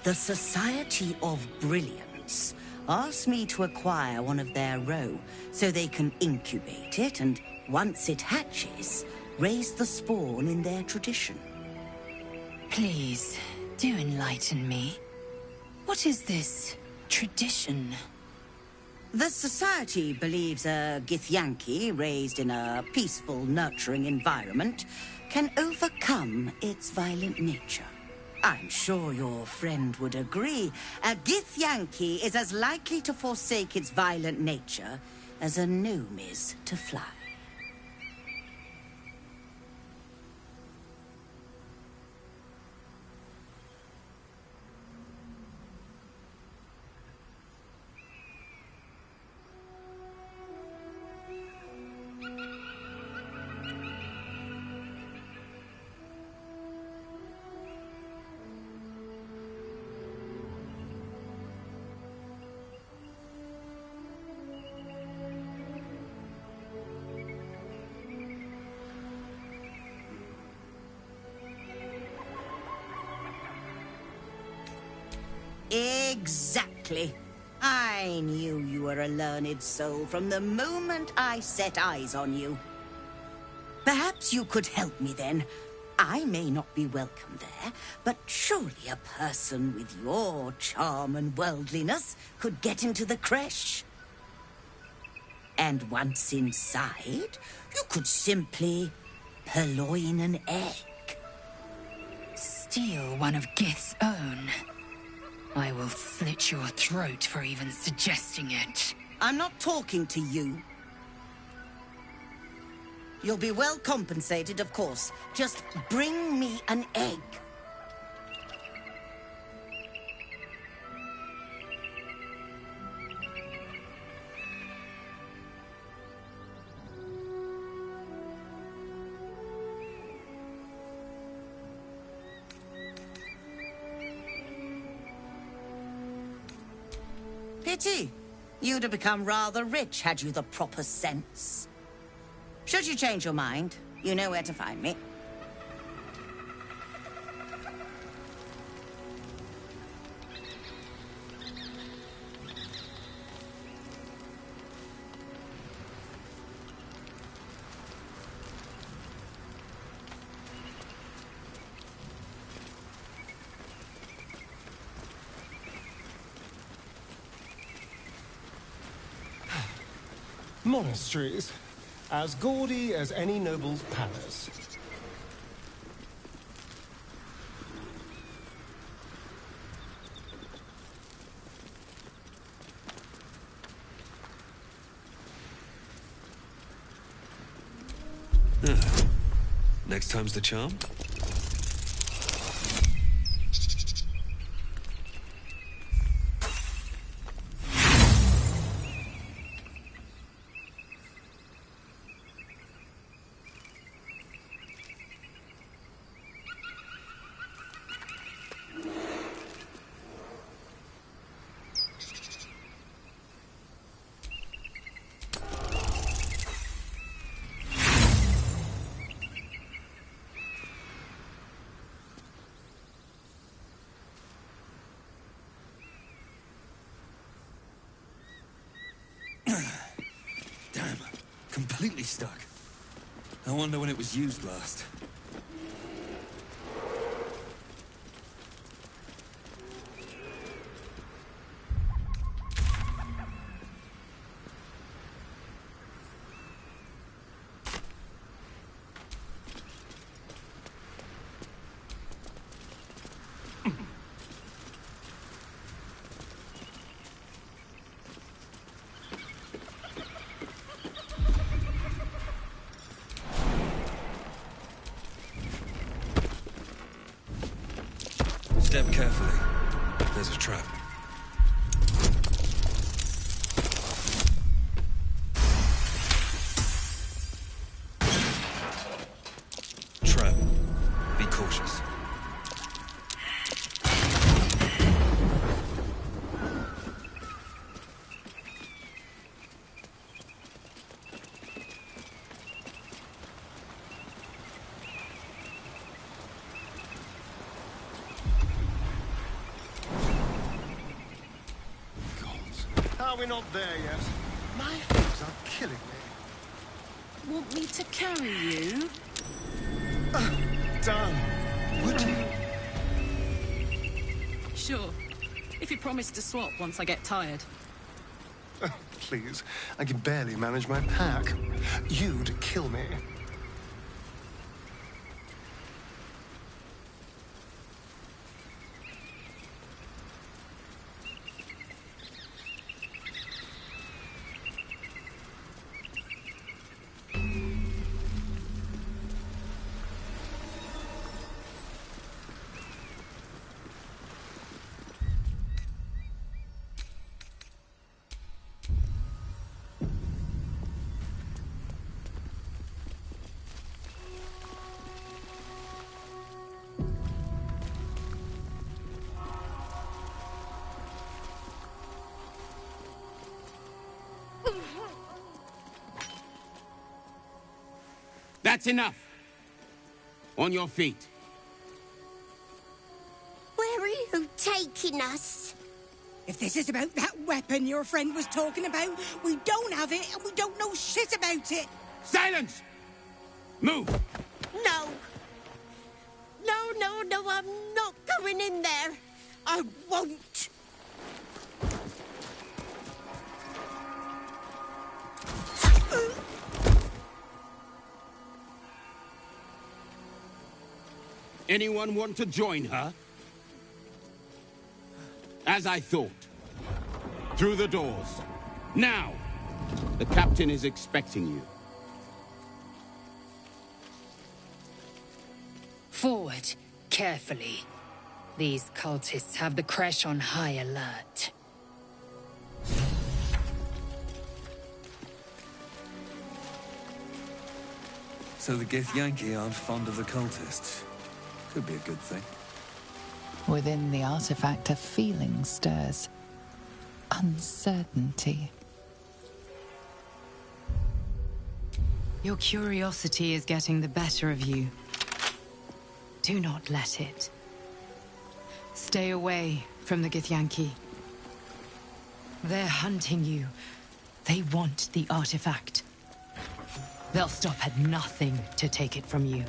The Society of Brilliance asked me to acquire one of their roe so they can incubate it and, once it hatches, raise the spawn in their tradition. Please, do enlighten me. What is this tradition? The Society believes a Githyanki raised in a peaceful, nurturing environment can overcome its violent nature. I'm sure your friend would agree. A Githyanki is as likely to forsake its violent nature as a gnome is to fly. Exactly. I knew you were a learned soul from the moment I set eyes on you. Perhaps you could help me then. I may not be welcome there, but surely a person with your charm and worldliness could get into the creche. And once inside, you could simply purloin an egg. Steal one of Gith's own. I will slit your throat for even suggesting it. I'm not talking to you. You'll be well compensated, of course. Just bring me an egg. Pity. You'd have become rather rich had you the proper sense. Should you change your mind, you know where to find me. Monasteries. As gaudy as any noble's palace. Next time's the charm? Damn, completely stuck. I wonder when it was used last. Step carefully. There's a trap. Trap. Be cautious. Are we not there yet? My fears are killing me. Want me to carry you? Done. Would you? Sure. If you promise to swap once I get tired. Please, I can barely manage my pack. You'd kill me. That's enough. On your feet. Where are you taking us? If this is about that weapon your friend was talking about, we don't have it and we don't know shit about it. Silence! Move! No. No, I'm not going in there. I won't. Anyone want to join her? As I thought. Through the doors. Now! The captain is expecting you. Forward, carefully. These cultists have the Kresh on high alert. So the Githyanki aren't fond of the cultists. Could be a good thing. Within the artifact, a feeling stirs. Uncertainty. Your curiosity is getting the better of you. Do not let it. Stay away from the Githyanki. They're hunting you. They want the artifact. They'll stop at nothing to take it from you.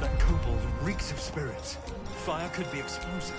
That kobold reeks of spirits. Fire could be explosive.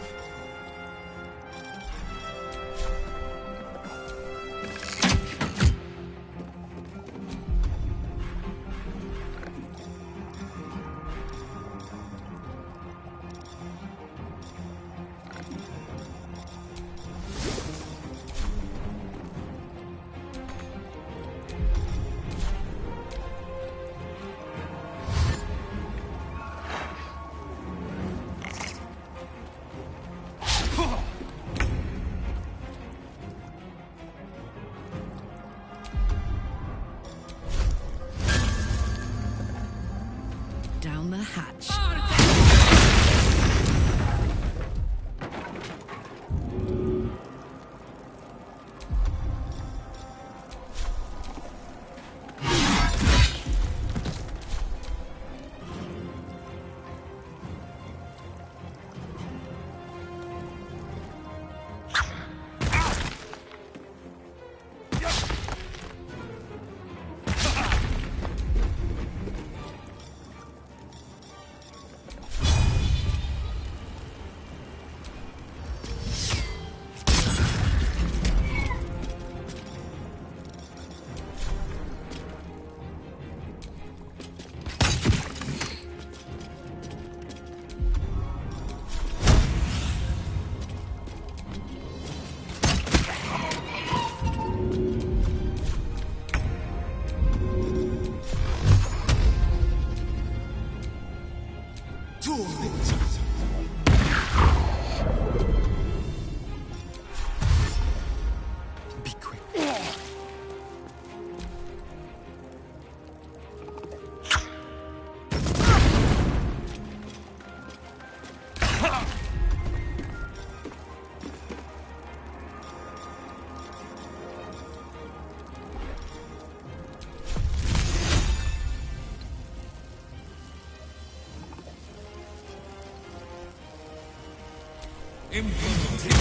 Down the hatch. Be quick. Implementation.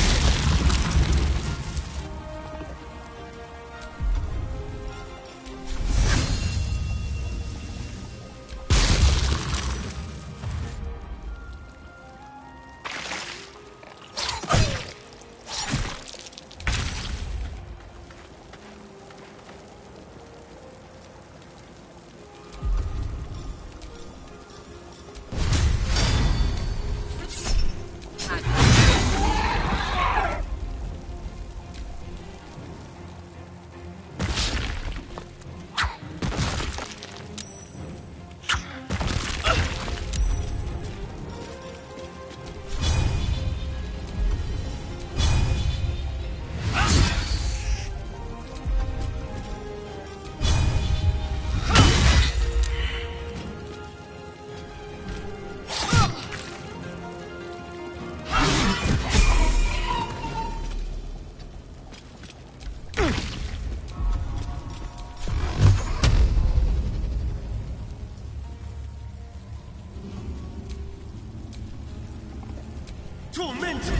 Tormented!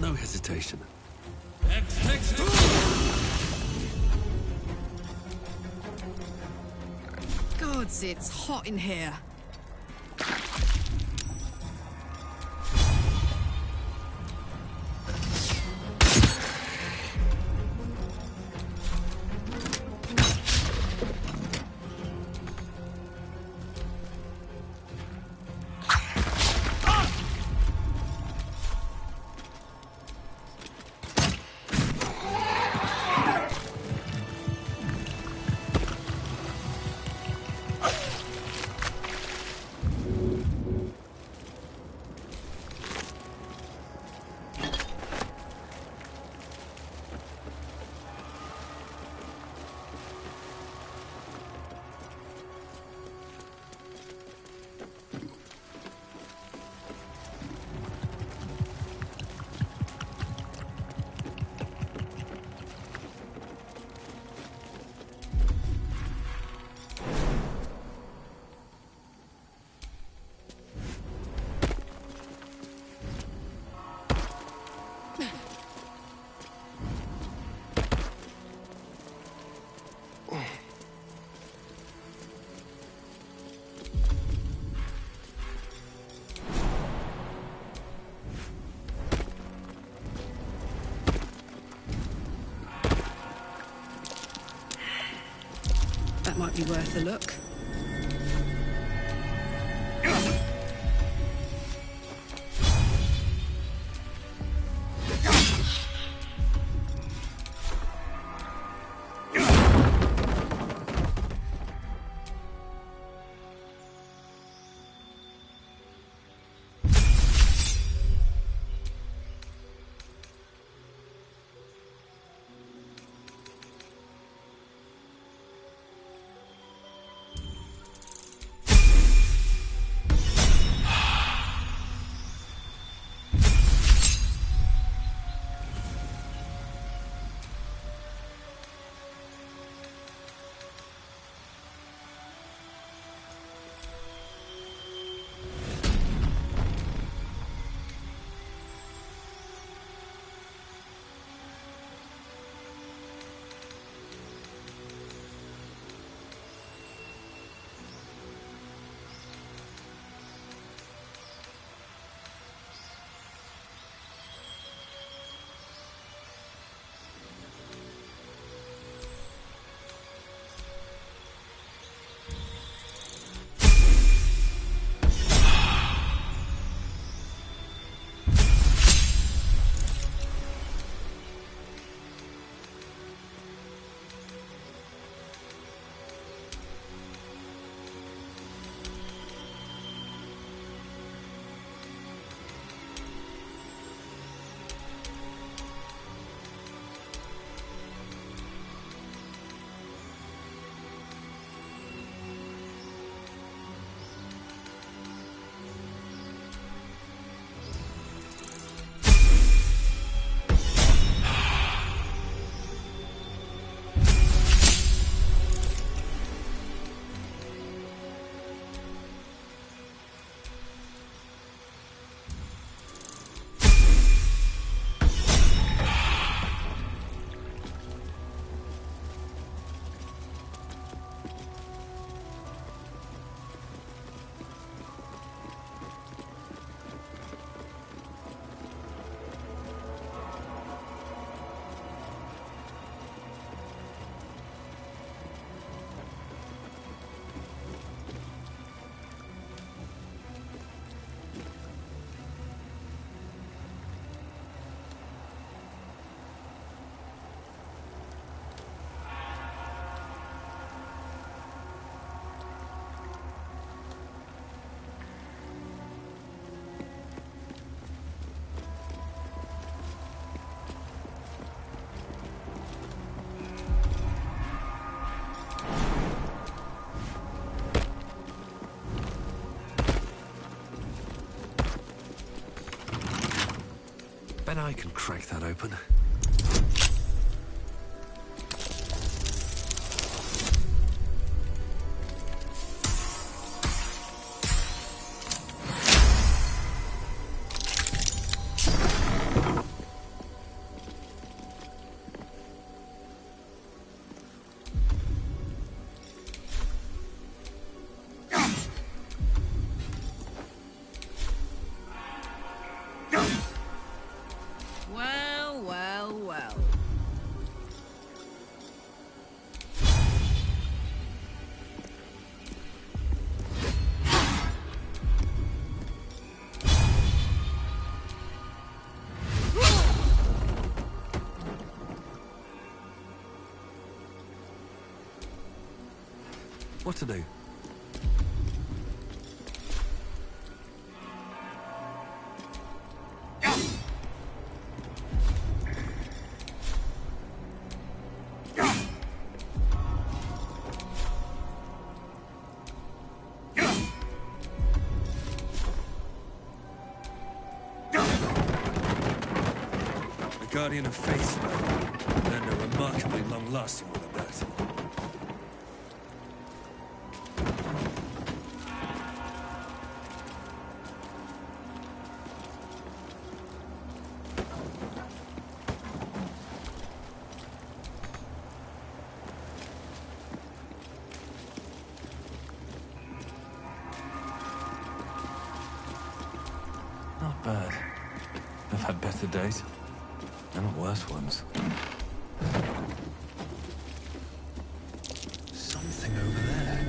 No hesitation. Gods, it's hot in here. That might be worth a look. Bet I can crack that open. What to do? Guardian of Faith spell, and a remarkably long-lasting one at that. Not bad. I've had better days. And worse ones. Something over there.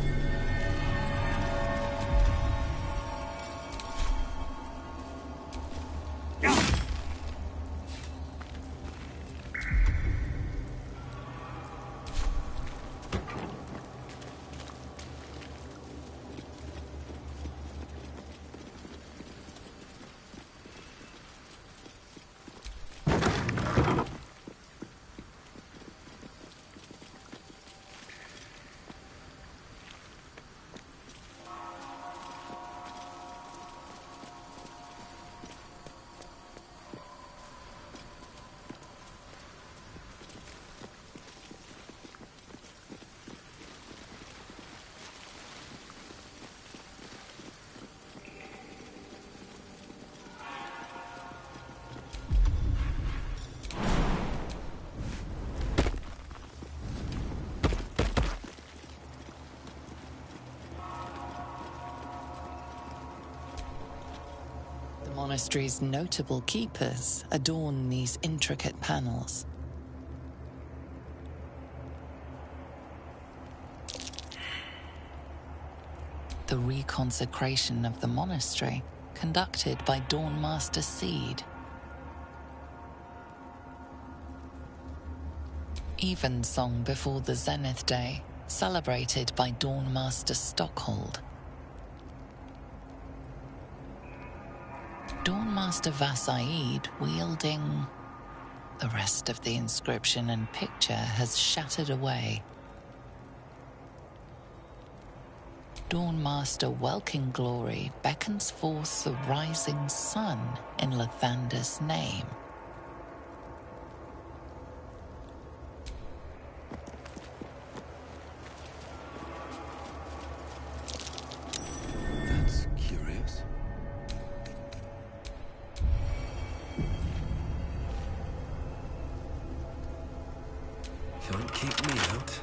The monastery's notable keepers adorn these intricate panels. The reconsecration of the monastery, conducted by Dawnmaster Seed. Evensong before the Zenith Day, celebrated by Dawnmaster Stockhold. Dawnmaster Vassaid wielding... The rest of the inscription and picture has shattered away. Dawnmaster Welkin Glory beckons forth the rising sun in Lathander's name. That's curious. Can't keep me out.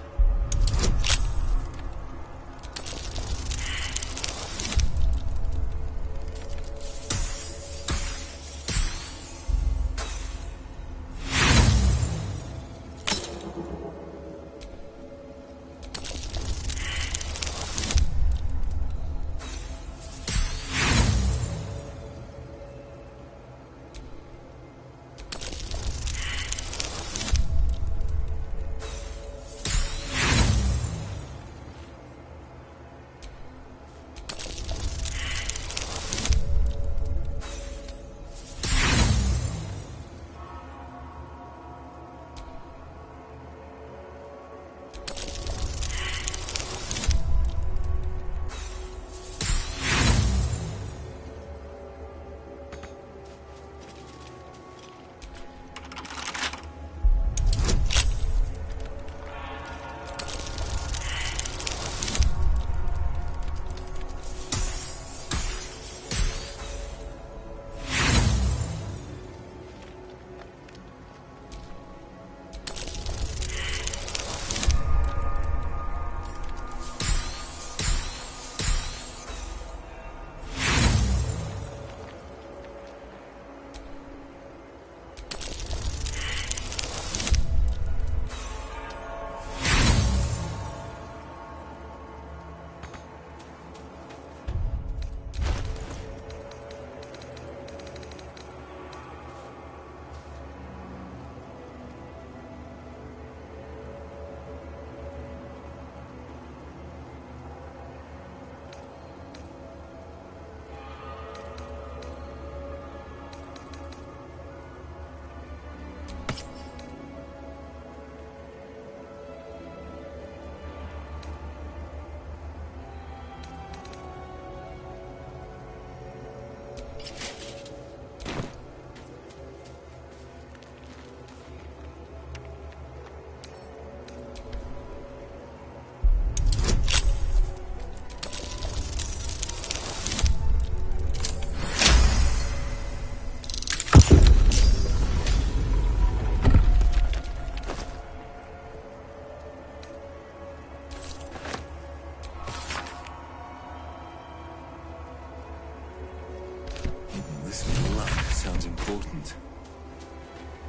glistening luck sounds important.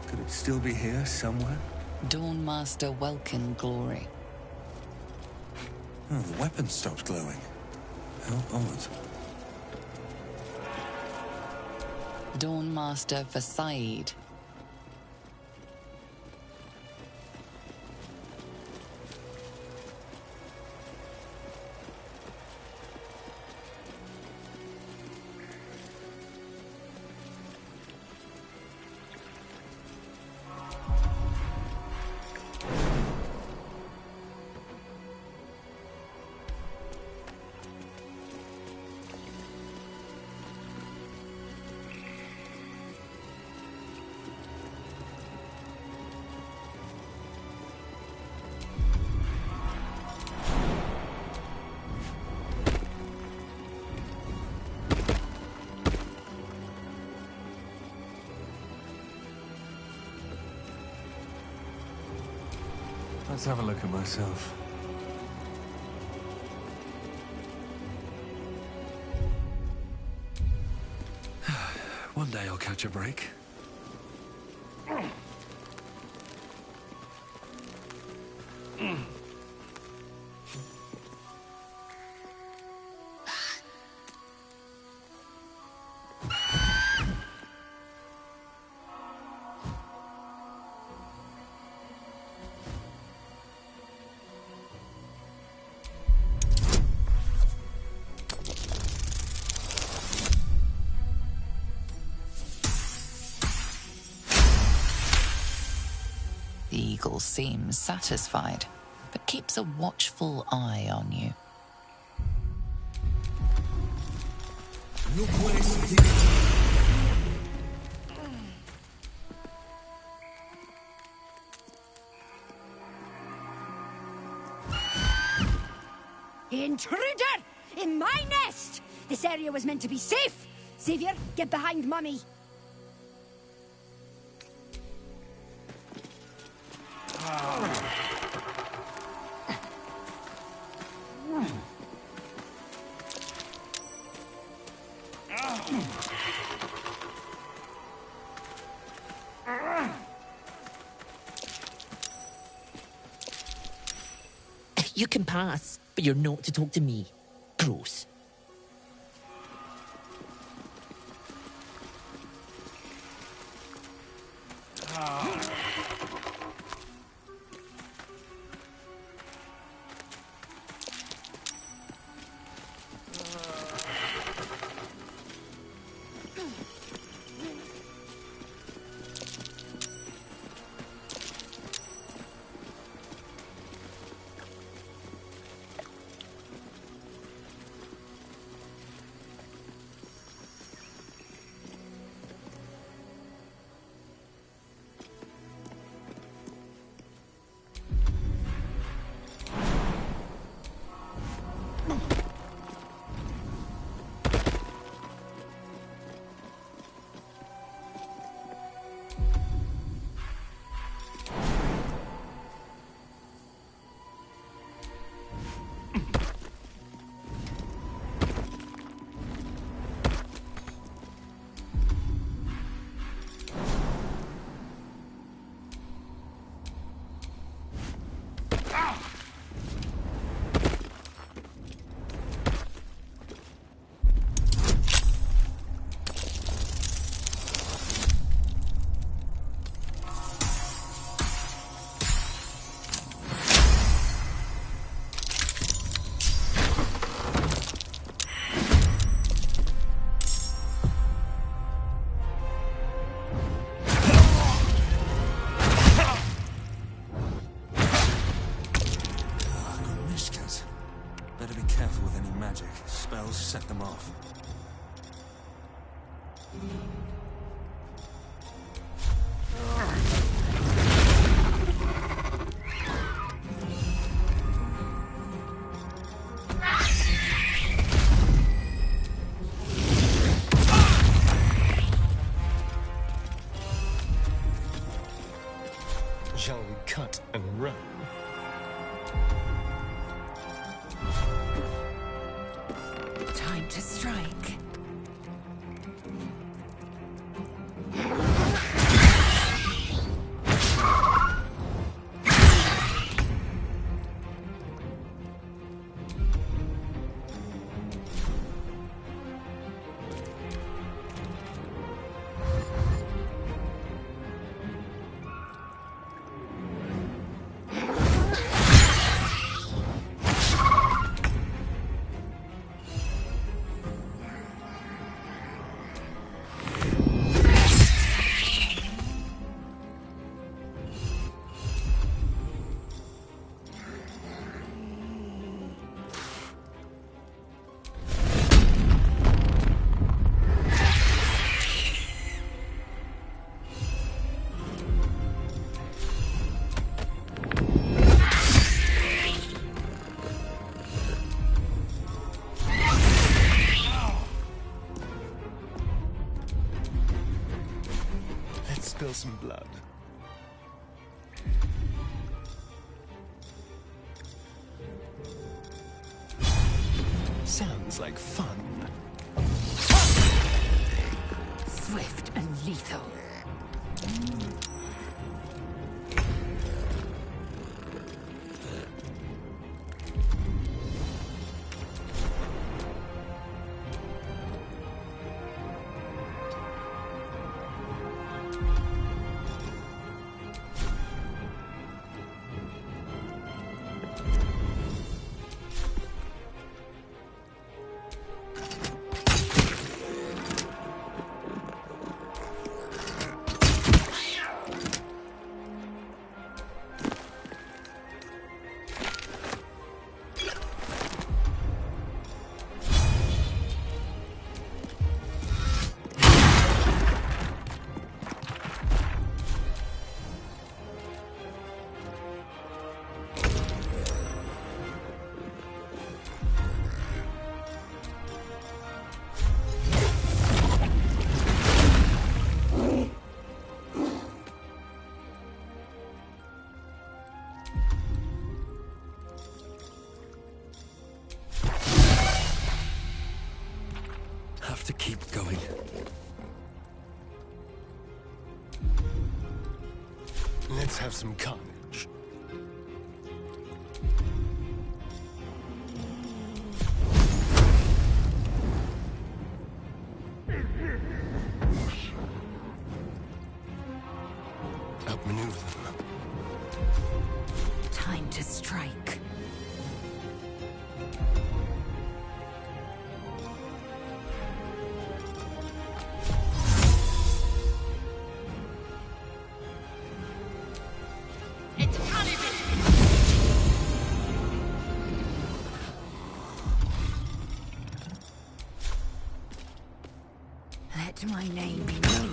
Could it still be here somewhere? Dawnmaster Welkin Glory. Oh, the weapon stopped glowing. How odd. Dawnmaster Versailles. Let's have a look at myself. One day I'll catch a break. The eagle seems satisfied, but keeps a watchful eye on you. Intruder! In my nest! This area was meant to be safe! Savior, get behind Mummy! You can pass, but you're not to talk to me. Gross. Better be careful with any magic. Spells set them off. Shall we cut and run? Time to strike. spill some blood. Sounds like fun. Swift and lethal. Have to keep going. Let's have some carnage. Outmaneuver them. Time to strike. Let my name be known.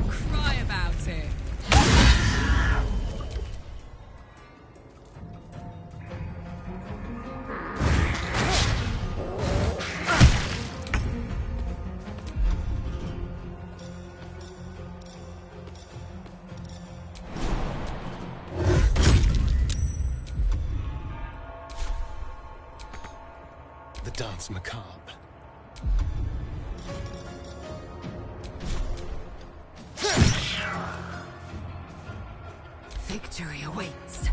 Cry about it. The dance macabre. Victory awaits.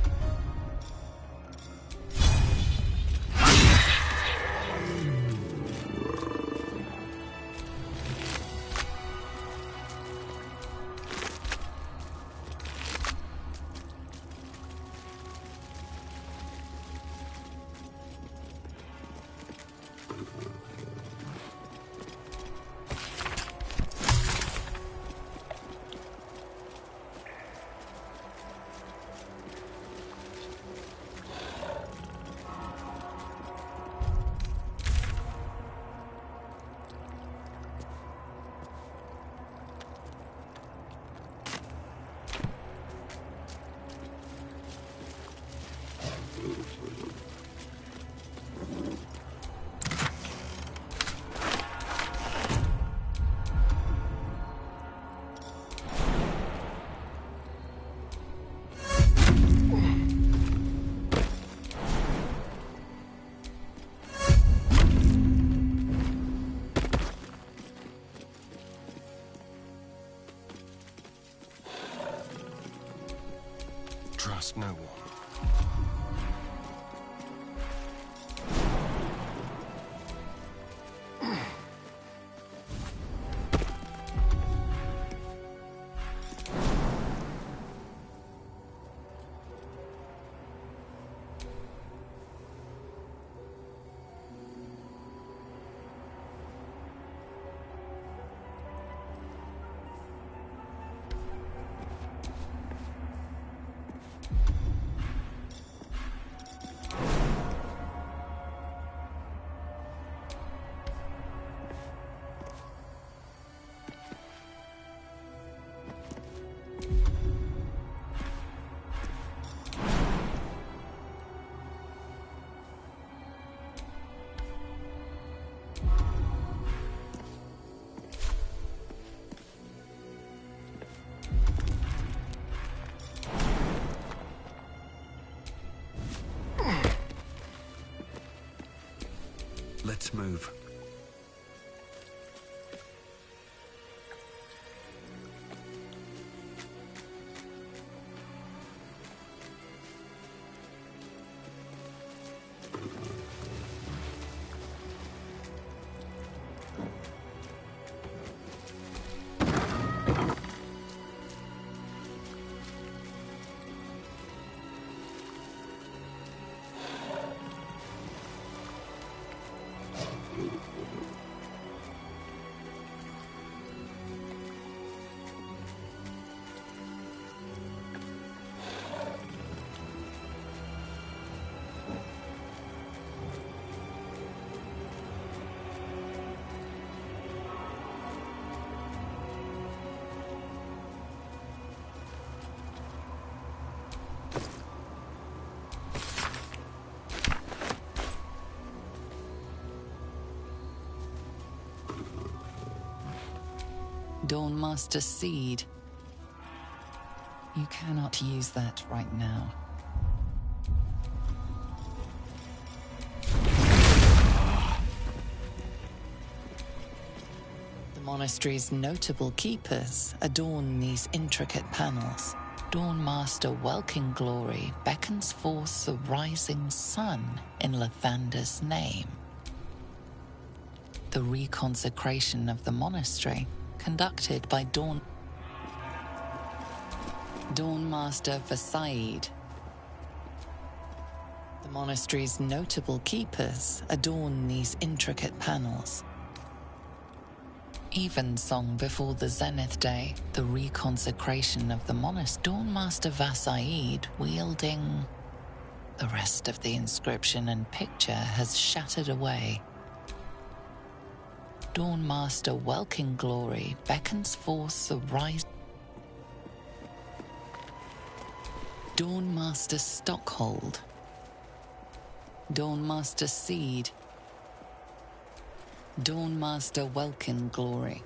Trust no one. Let's move. Dawnmaster Seed. You cannot use that right now. The monastery's notable keepers adorn these intricate panels. Dawnmaster Welkin Glory beckons forth the rising sun in Lathander's name. The reconsecration of the monastery, conducted by Dawnmaster Versailles. The monastery's notable keepers adorn these intricate panels. Evensong before the Zenith Day, the reconsecration of the monastery. Dawnmaster Versailles wielding... The rest of the inscription and picture has shattered away. Dawnmaster Welkin Glory beckons forth the rise. Dawnmaster Stockhold. Dawnmaster Seed. Dawnmaster Welkin Glory.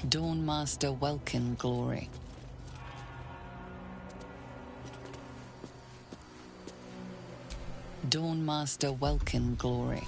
Dawnmaster Welkin Glory. Dawnmaster Welkin Glory.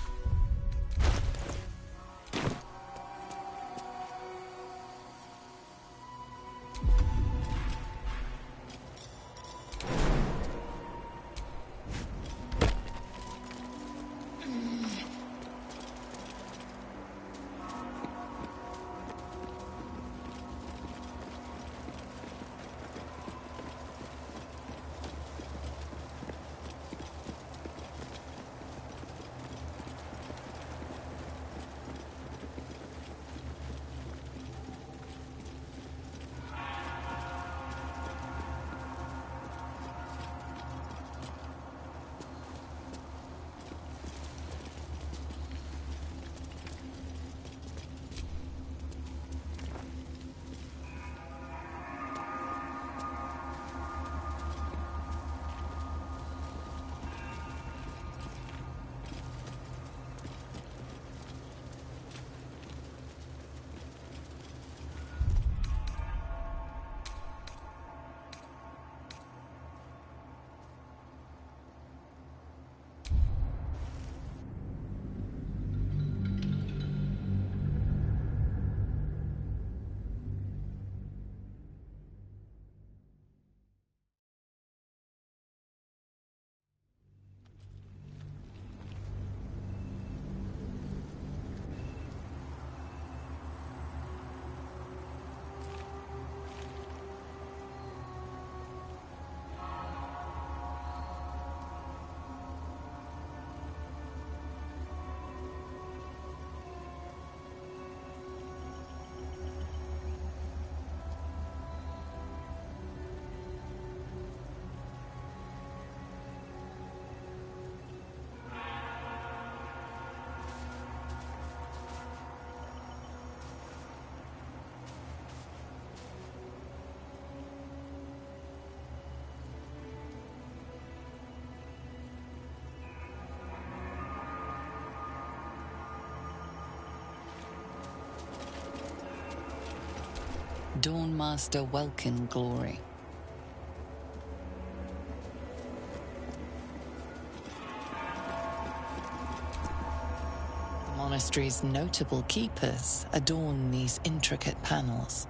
Dawnmaster Welkin glory. The monastery's notable keepers adorn these intricate panels.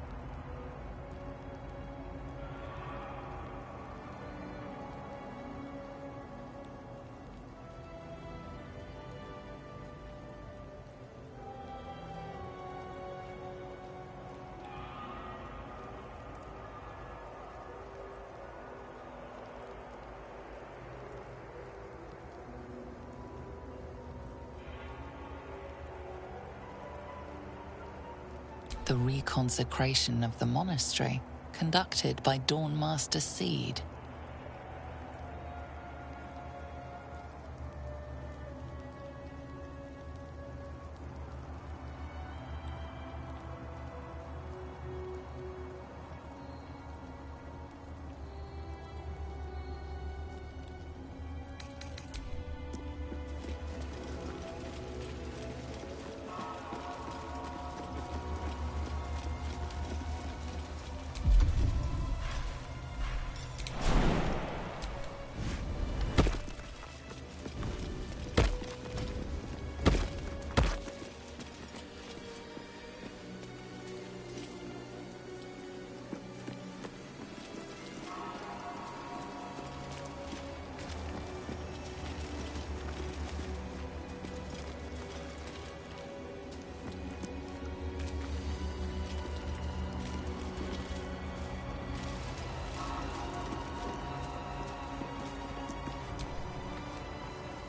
The reconsecration of the monastery, conducted by Dawnmaster Seed.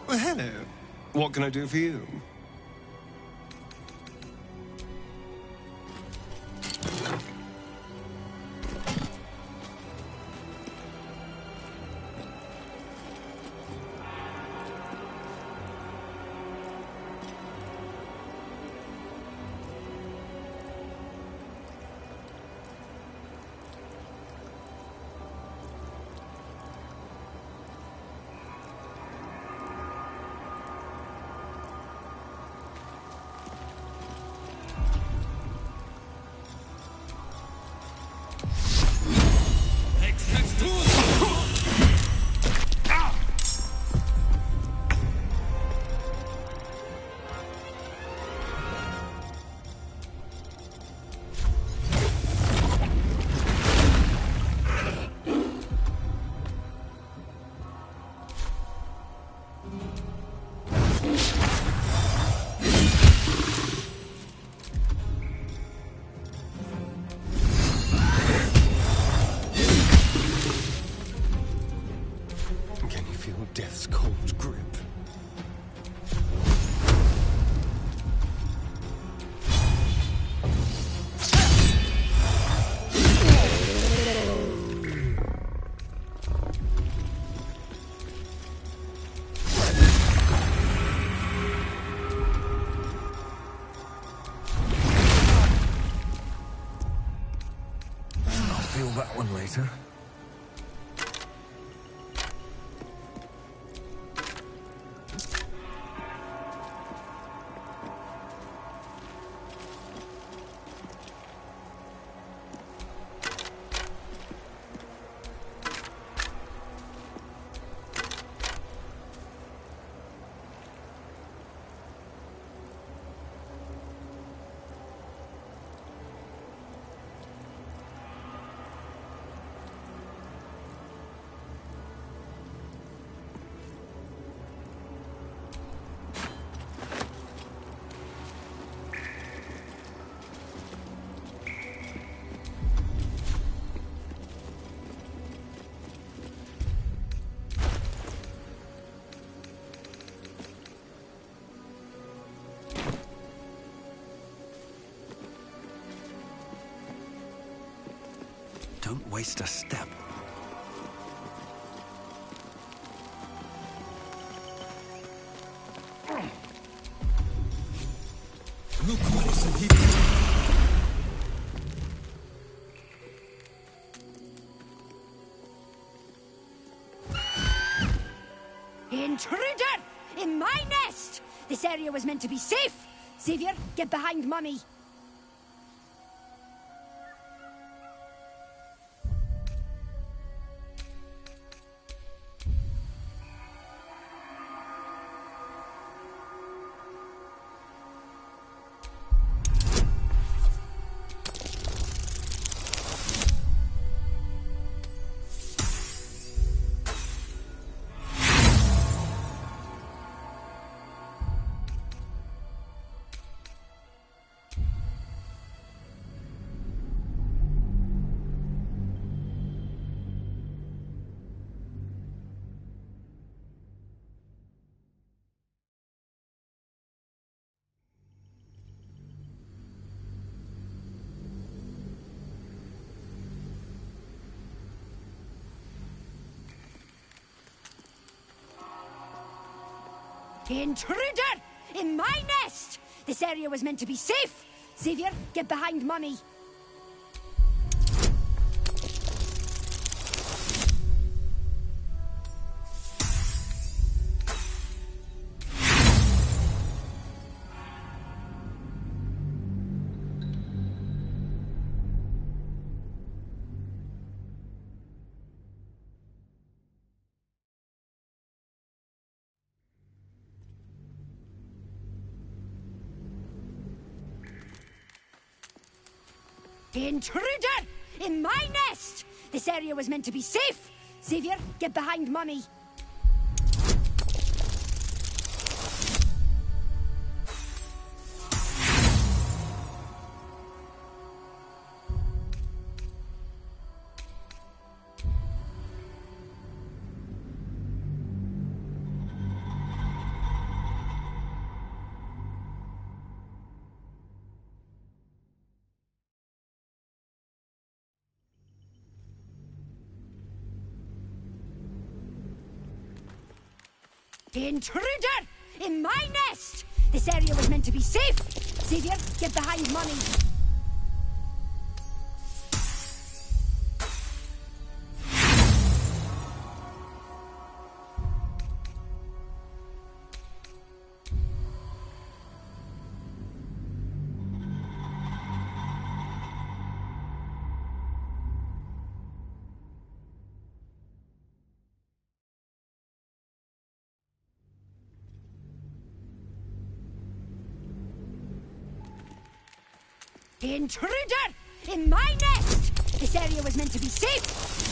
Well, hello. What can I do for you? Death's cold grip. I'll feel that one later. Don't waste a step. Look what is in here. Intruder! In my nest! This area was meant to be safe! Savior, get behind Mummy! Intruder! In my nest! This area was meant to be safe! Xavier, get behind Mummy. Intruder! In my nest! This area was meant to be safe! Xavier, get behind Mummy. Intruder! In my nest! This area was meant to be safe! Xavier, get behind Mummy. Intruder! In my nest! This area was meant to be safe!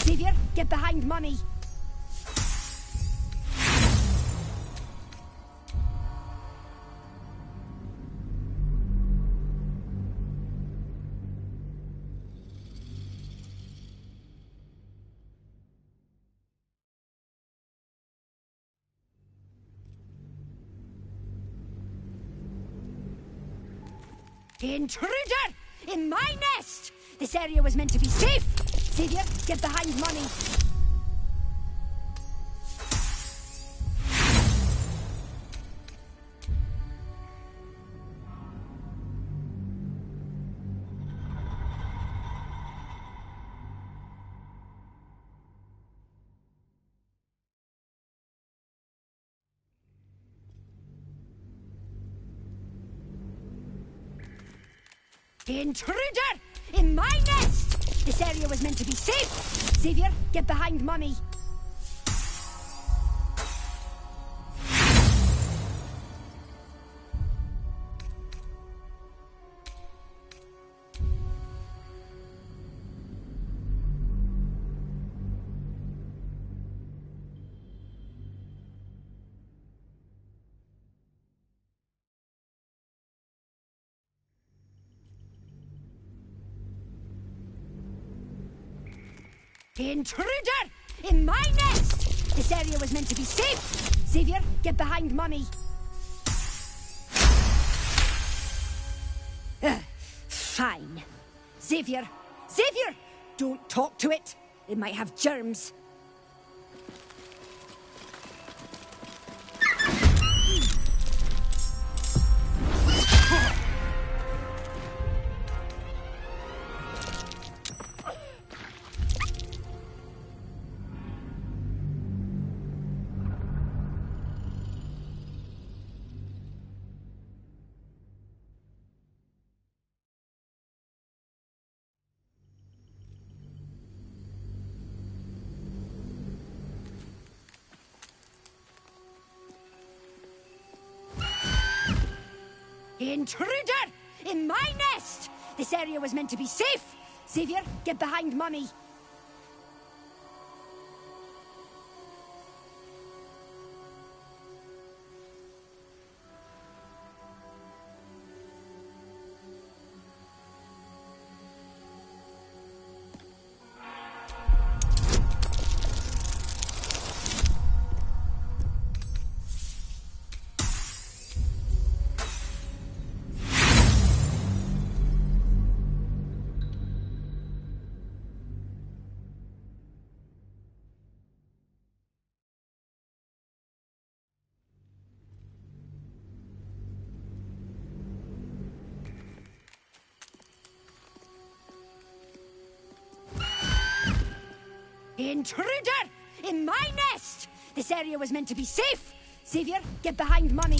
Xavier, get behind Mummy. Intruder! In my nest! This area was meant to be safe! Xavier, get behind Mummy. Intruder! In my nest! This area was meant to be safe! Xavier, get behind Mummy. Intruder! In my nest! This area was meant to be safe! Xavier, get behind Mummy. Fine. Xavier! Xavier! Don't talk to it. It might have germs. Intruder! In my nest! This area was meant to be safe! Xavier, get behind Mummy. Intruder! In my nest! This area was meant to be safe! Savior, get behind Mummy!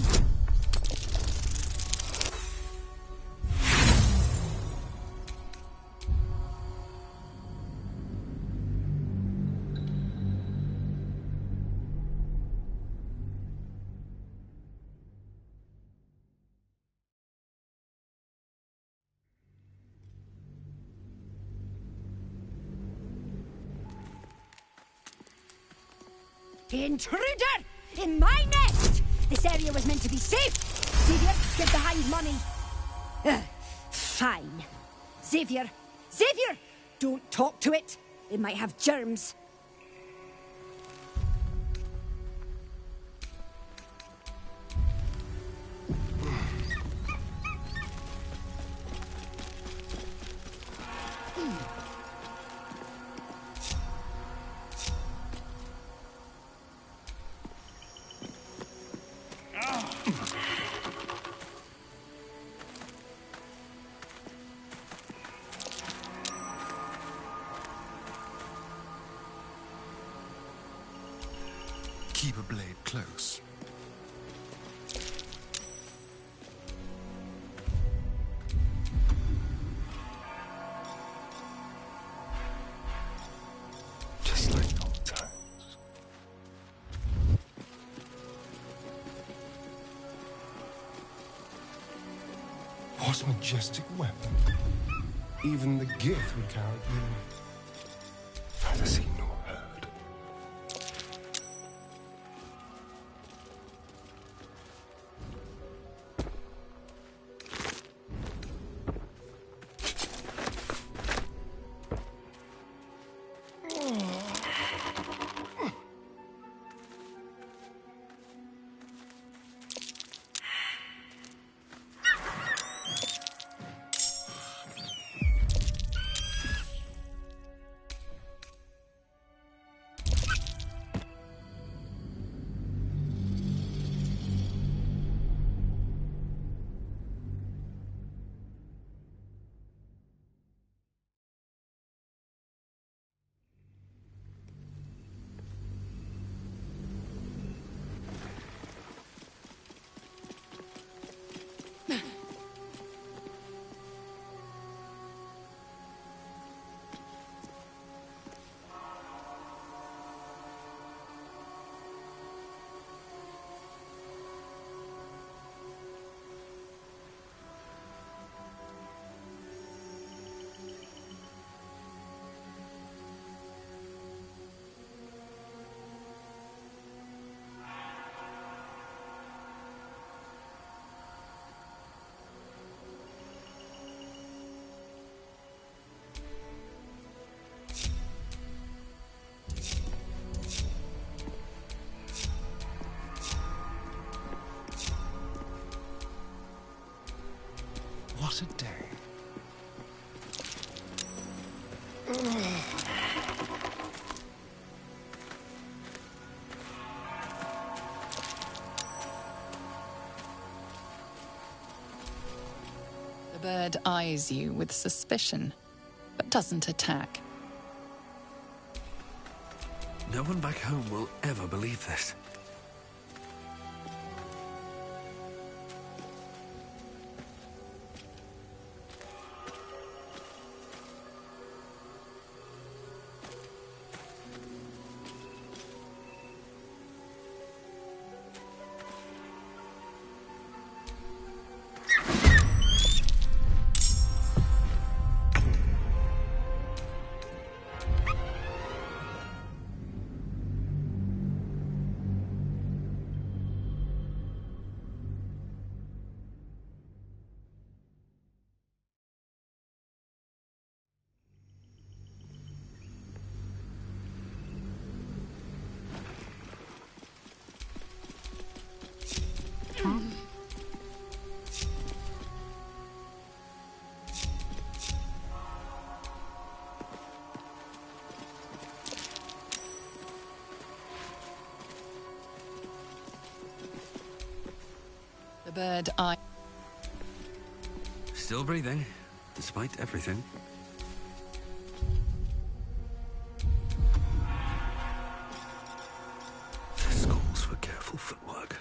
Intruder! In my nest! This area was meant to be safe! Xavier, get behind Mummy! Fine. Xavier! Xavier! Don't talk to it! It might have germs. Keep a blade close. Just like old times. What a majestic weapon. Even the Gith would carry you. Neither seen nor heard. What a day. The bird eyes you with suspicion, but doesn't attack. No one back home will ever believe this. The bird eye. Still breathing, despite everything. Beautiful footwork.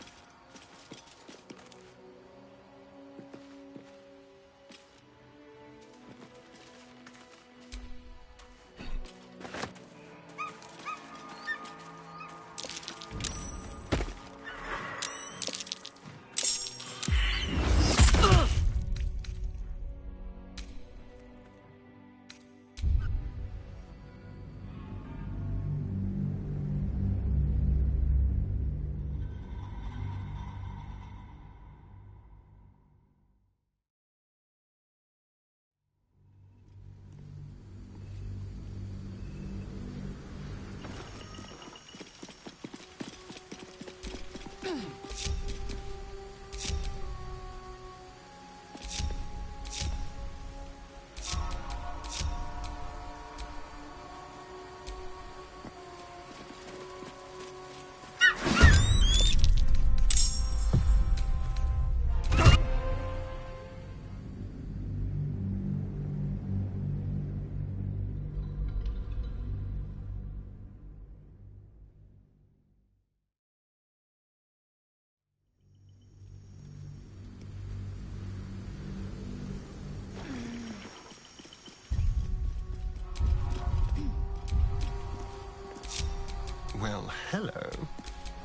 Well, hello.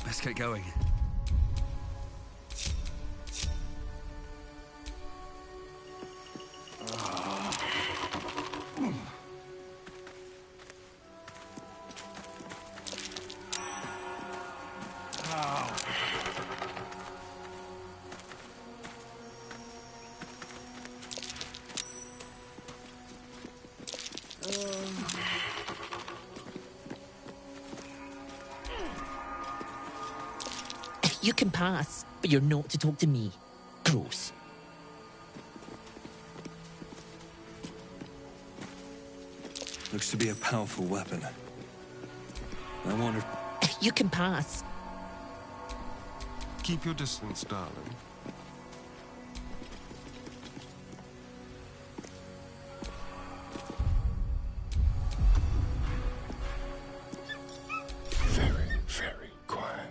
Let's get going. You can pass, but you're not to talk to me. Gross. Looks to be a powerful weapon. I wonder... You can pass. Keep your distance, darling. Very, very quiet.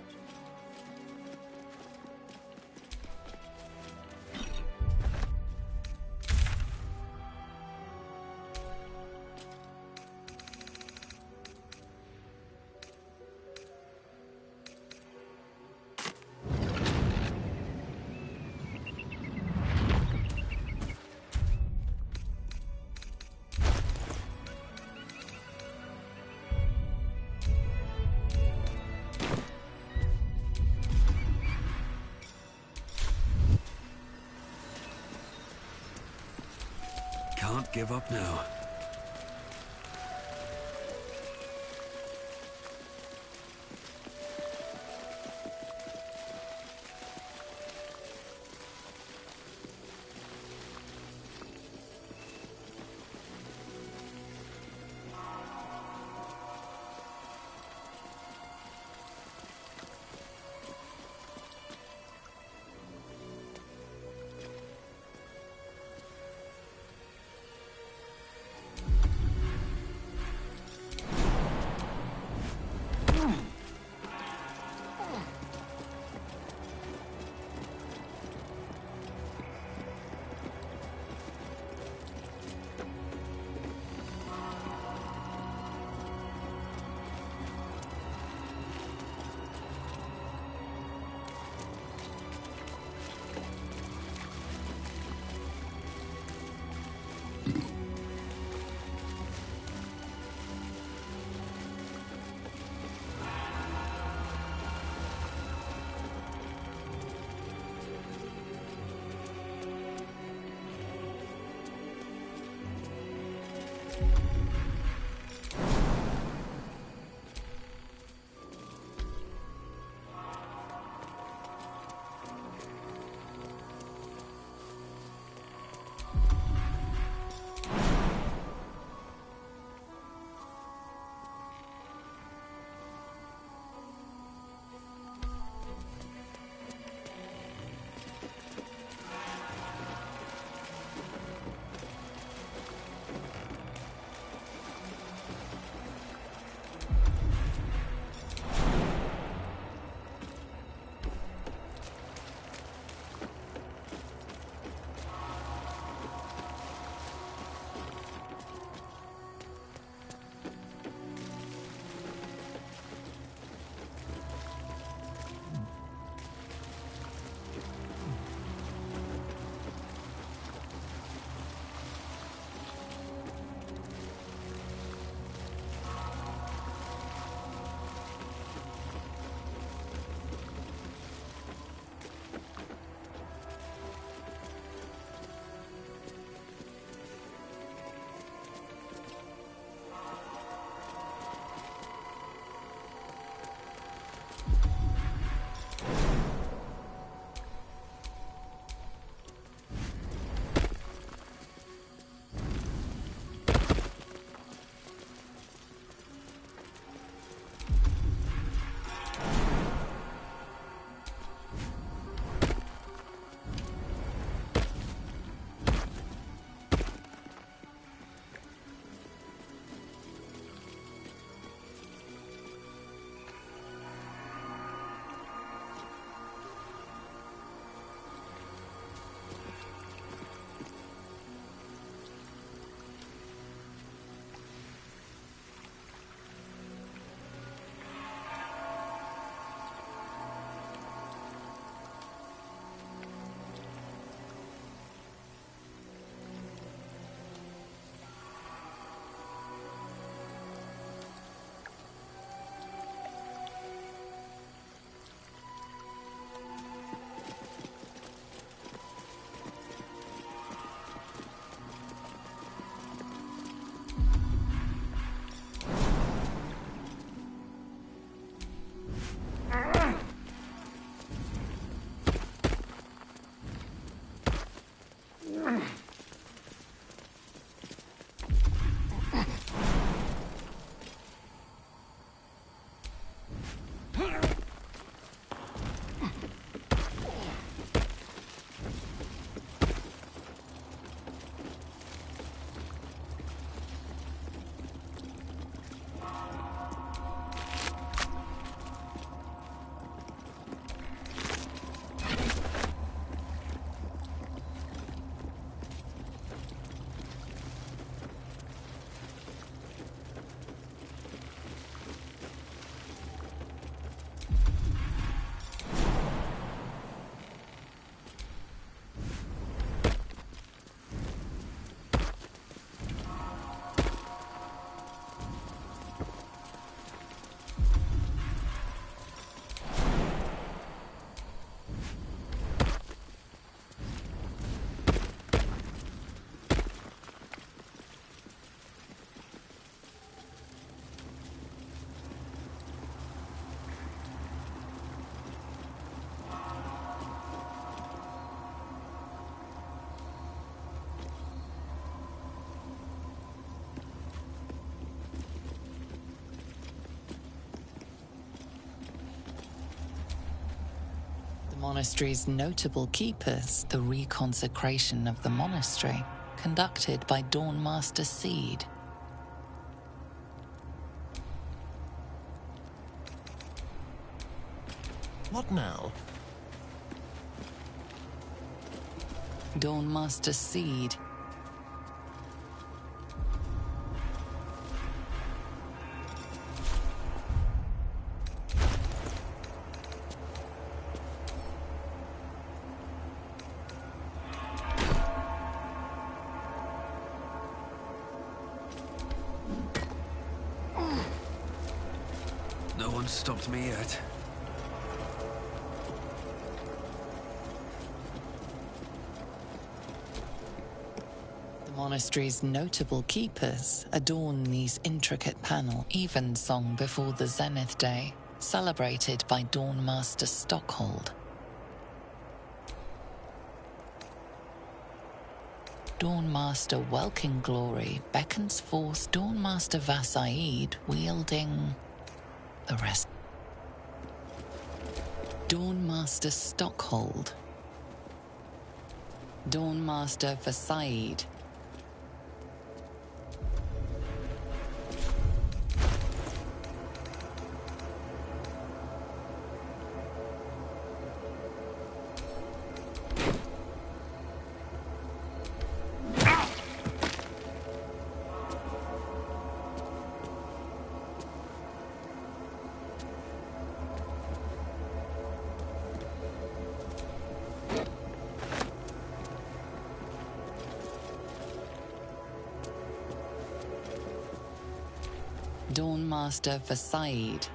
Can't give up now. The monastery's notable keepers, the reconsecration of the monastery, conducted by Dawnmaster Seed. What now? Dawnmaster Seed. No one's stopped me yet. The monastery's notable keepers adorn these intricate panels. Evensong before the Zenith Day, celebrated by Dawnmaster Stockhold. Dawnmaster Welkin Glory beckons forth Dawnmaster Vassaid wielding the rest. Dawnmaster Stockhold. Dawnmaster Vassaid. Dawnmaster Vassaid.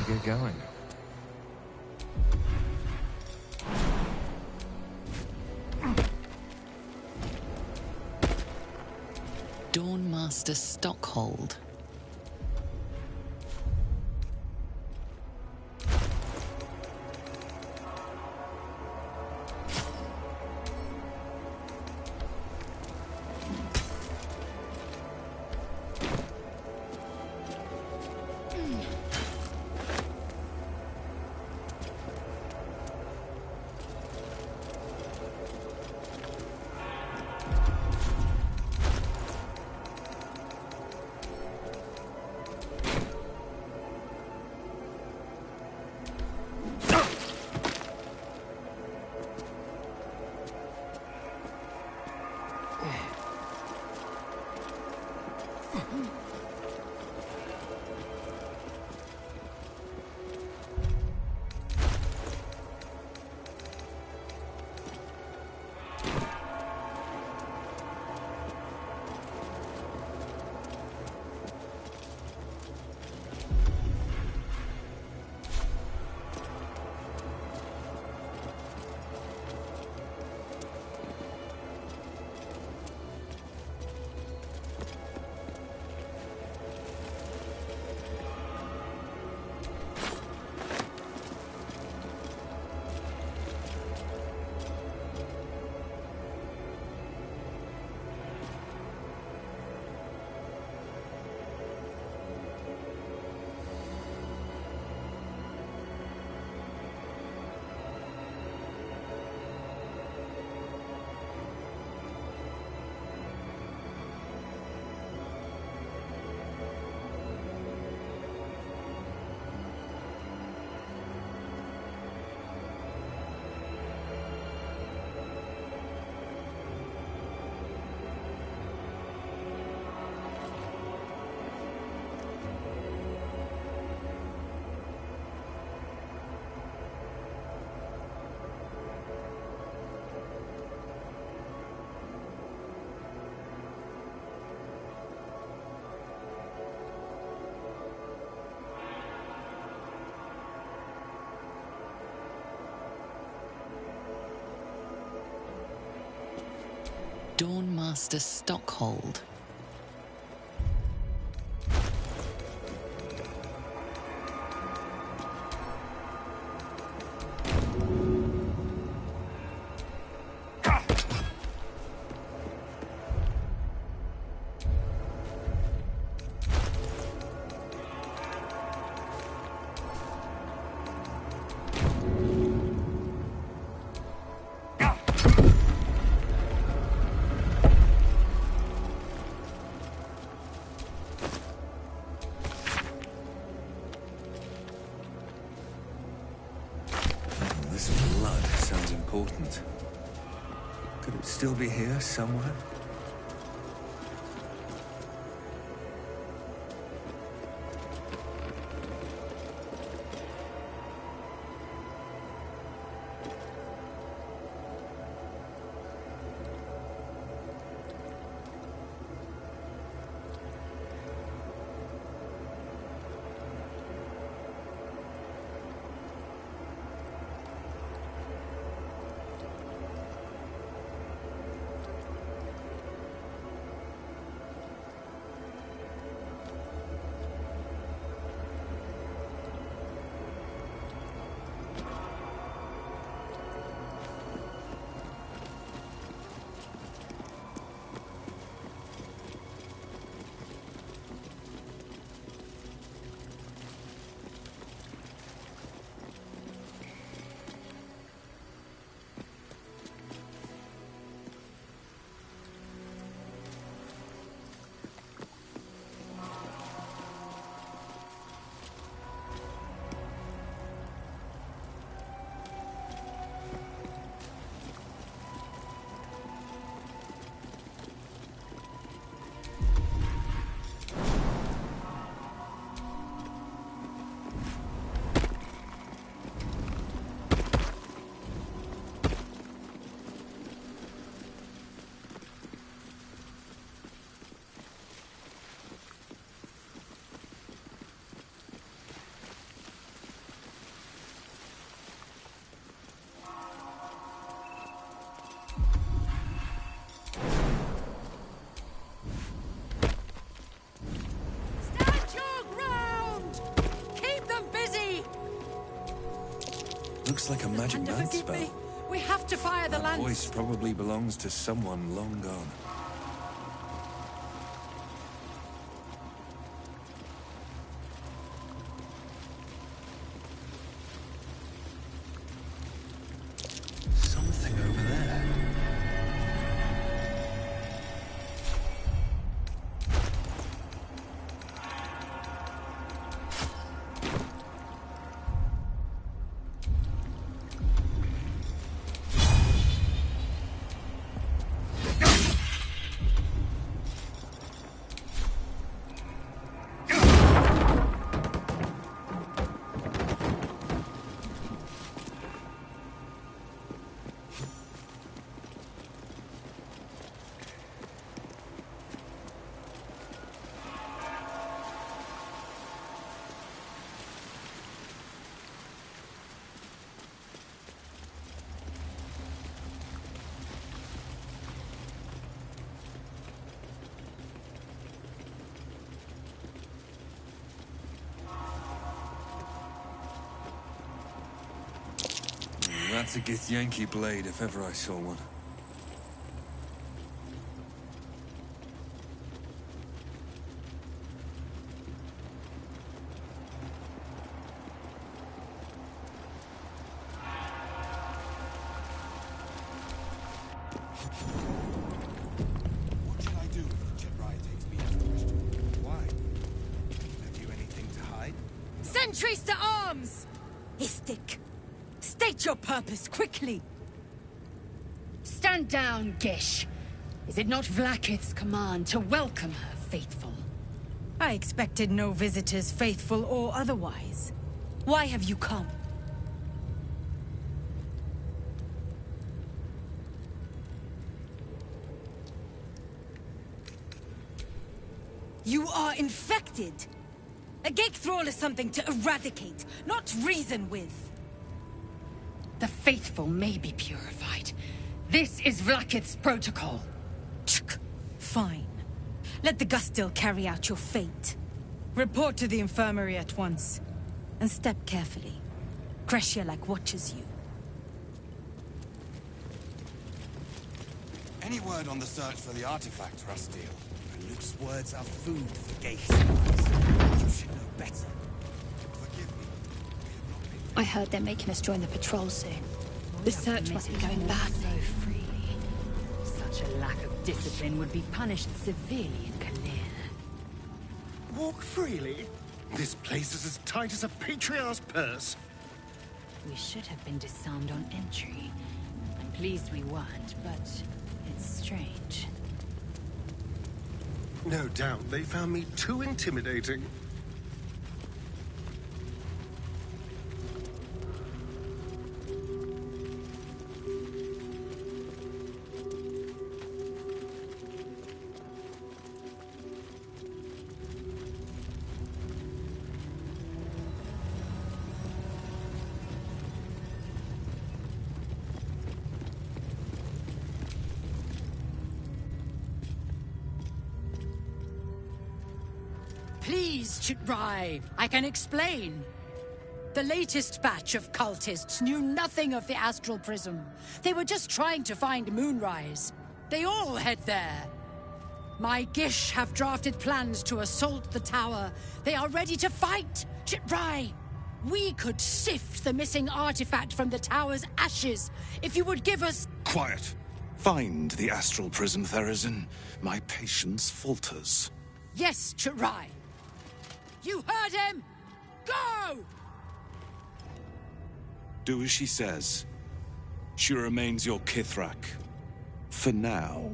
Get going. Dawnmaster Stockhold. Dawnmaster Stockhold. This blood sounds important. Could it still be here somewhere? Looks like a magic man spell. We have to fire the That lance. voice probably belongs to someone long gone. Something over there. That's a Githyanki blade if ever I saw one. What shall I do if the Jedi takes me as Christian? Why? Have you anything to hide? Sentries to arms! Istik, state your purpose quickly. Stand down, Gish. Is it not Vlaakith's command to welcome her, faithful? I expected no visitors, faithful or otherwise. Why have you come? You are infected. A Gek thrall is something to eradicate, not reason with. The faithful may be purified. This is Vlaakith's protocol. Fine. Let the Gustil carry out your fate. Report to the infirmary at once. And step carefully. Kreshia watches you. Any word on the search for the artifact, Rustil? Luke's words are food for gay spies. You should know better. Forgive me. I heard they're making us join the patrol soon. The search must be going badly. So freely. Such a lack of discipline would be punished severely in Kalir. Walk freely? This place is as tight as a patriarch's purse. We should have been disarmed on entry. I'm pleased we weren't, but it's strange. No doubt they found me too intimidating. Please, Chitrai, I can explain. The latest batch of cultists knew nothing of the astral prism. They were just trying to find Moonrise. They all head there. My Gish have drafted plans to assault the tower. They are ready to fight, Chitrai. We could sift the missing artifact from the tower's ashes if you would give us... Quiet. Find the astral prism, Therazin. My patience falters. Yes, Chitrai. You heard him! Go! Do as she says. She remains your Kithrak. For now.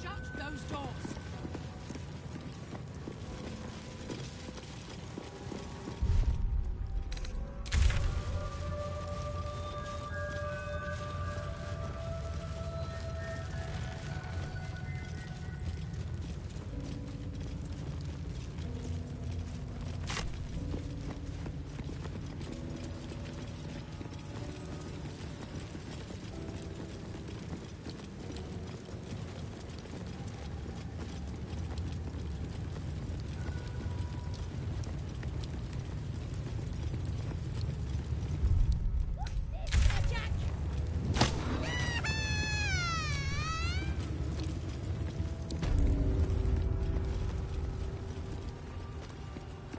Shut those doors!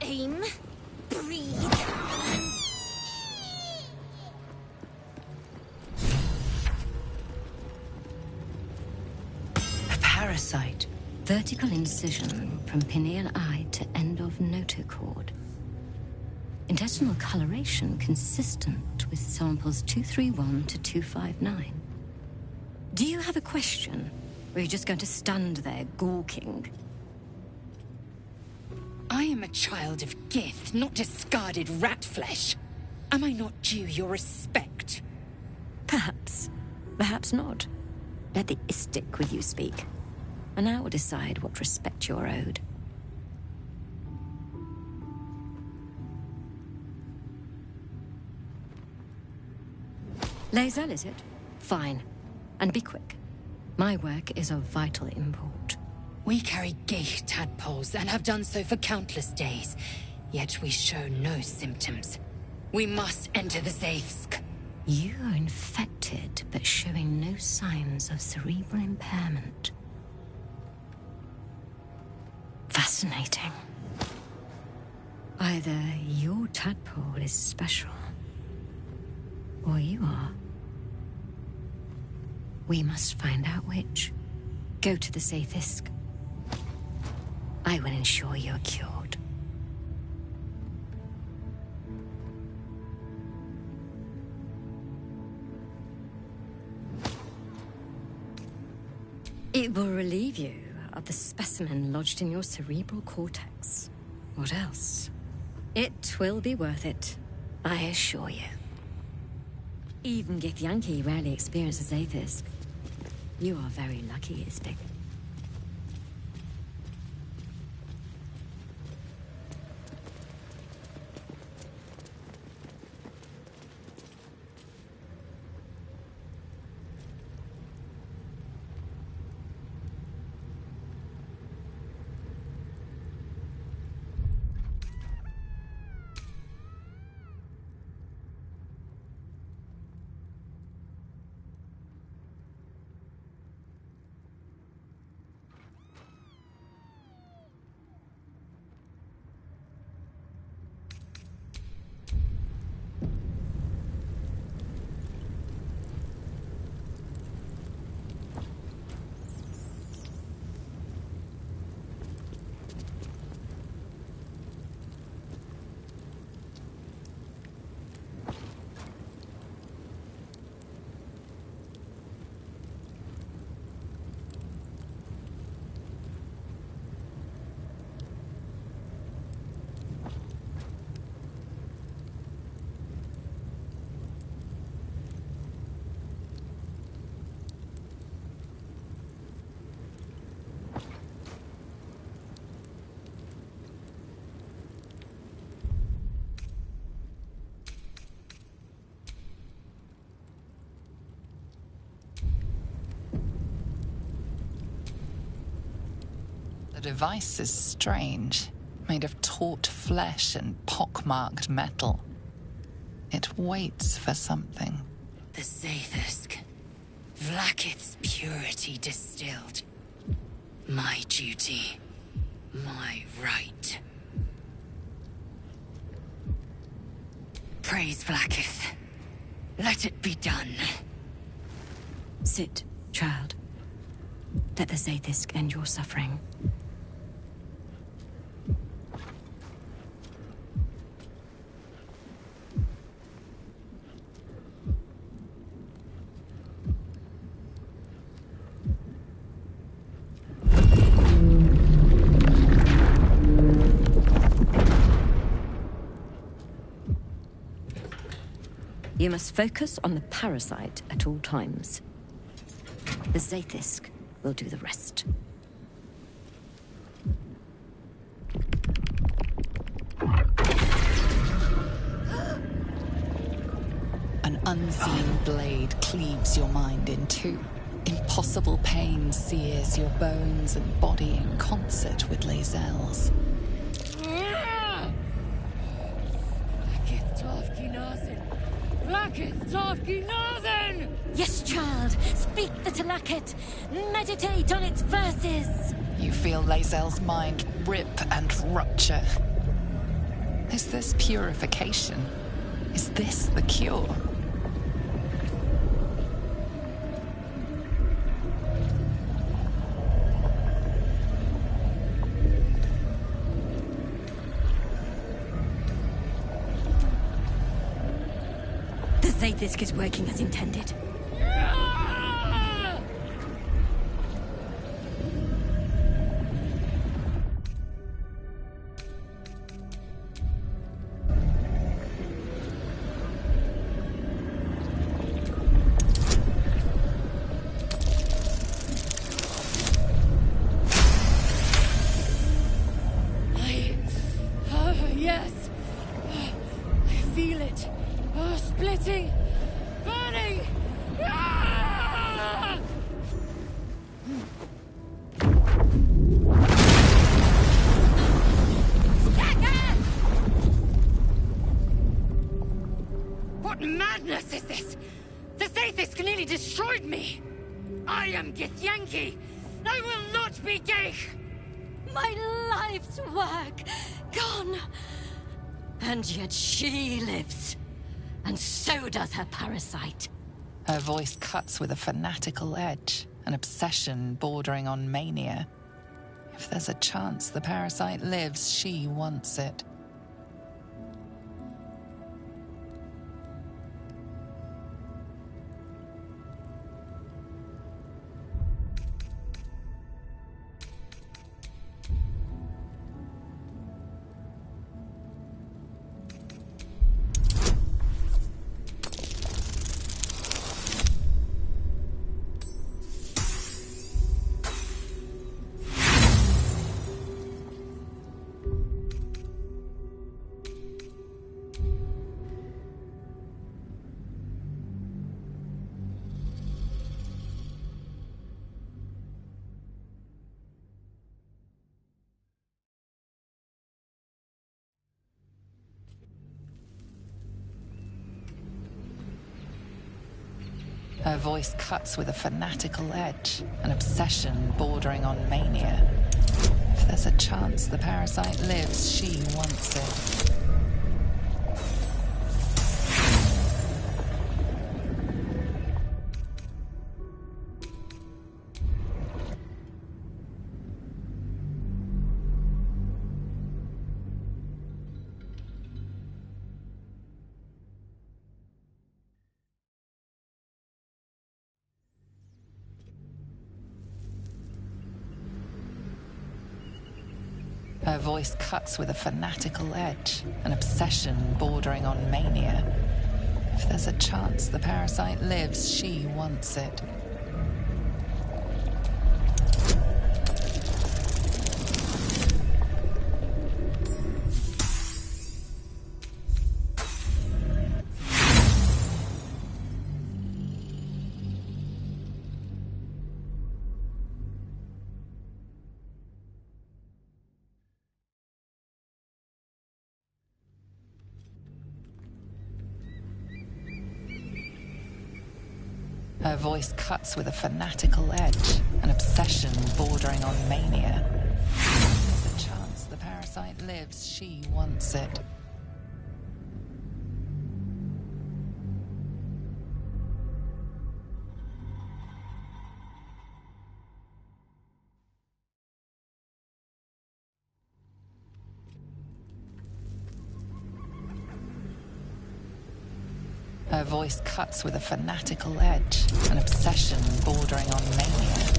Aim, breathe. A parasite. Vertical incision from pineal eye to end of notochord. Intestinal coloration consistent with samples 231 to 259. Do you have a question? Or are you just going to stand there gawking? I am a child of Gith, not discarded rat flesh. Am I not due your respect? Perhaps. Perhaps not. Let the Istik with you speak. And I will decide what respect you're owed. Lae'zel, is it? Fine. And be quick. My work is of vital import. We carry Geich tadpoles and have done so for countless days, yet we show no symptoms. We must enter the Zaithsk. You are infected, but showing no signs of cerebral impairment. Fascinating. Either your tadpole is special, or you are. We must find out which. Go to the Zaithsk. I will ensure you are cured. It will relieve you of the specimen lodged in your cerebral cortex. What else? It will be worth it, I assure you. Even Githyanki rarely experiences Zaithsk. You are very lucky, Istik. The device is strange, made of taut flesh and pockmarked metal. It waits for something. The Zaithsk. Vlaakith's purity distilled. My duty. My right. Praise Vlaakith. Let it be done. Sit, child. Let the Zaithsk end your suffering. You must focus on the parasite at all times. The Zaithsk will do the rest. An unseen blade cleaves your mind in two. Impossible pain sears your bones and body in concert with Lae'zel's. Yes, child. Speak the Talakit. Meditate on its verses. You feel Lae'zel's mind rip and rupture. Is this purification? Is this the cure? The Zaithsk is working as intended. Yes! I feel it! Splitting! Burning! Ah! What madness is this? The Zaithis nearly destroyed me! I am Githyanki! I will not be Geich! My life's work gone. And yet she lives. And so does her parasite. Her voice cuts with a fanatical edge, an obsession bordering on mania. If there's a chance the parasite lives, she wants it. Her voice cuts with a fanatical edge, an obsession bordering on mania. If there's a chance the parasite lives, she wants it. Her voice cuts with a fanatical edge, an obsession bordering on mania. If there's a chance the parasite lives, she wants it. Her voice cuts with a fanatical edge, an obsession bordering on mania. If there's a chance the parasite lives, she wants it. Her voice cuts with a fanatical edge, an obsession bordering on mania.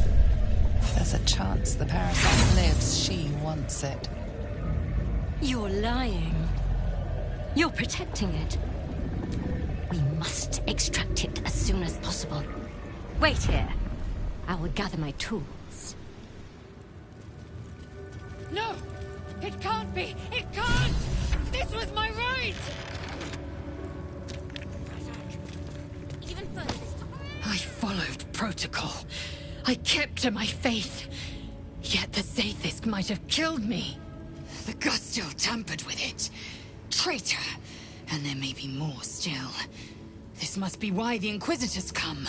If there's a chance the parasite lives, she wants it. You're lying. You're protecting it. We must extract it as soon as possible. Wait here. I will gather my tools. No! It can't be! It can't! This was my right! I followed protocol. I kept to my faith. Yet the Zaithis might have killed me. The Gustil tampered with it. Traitor. And there may be more still. This must be why the Inquisitors come.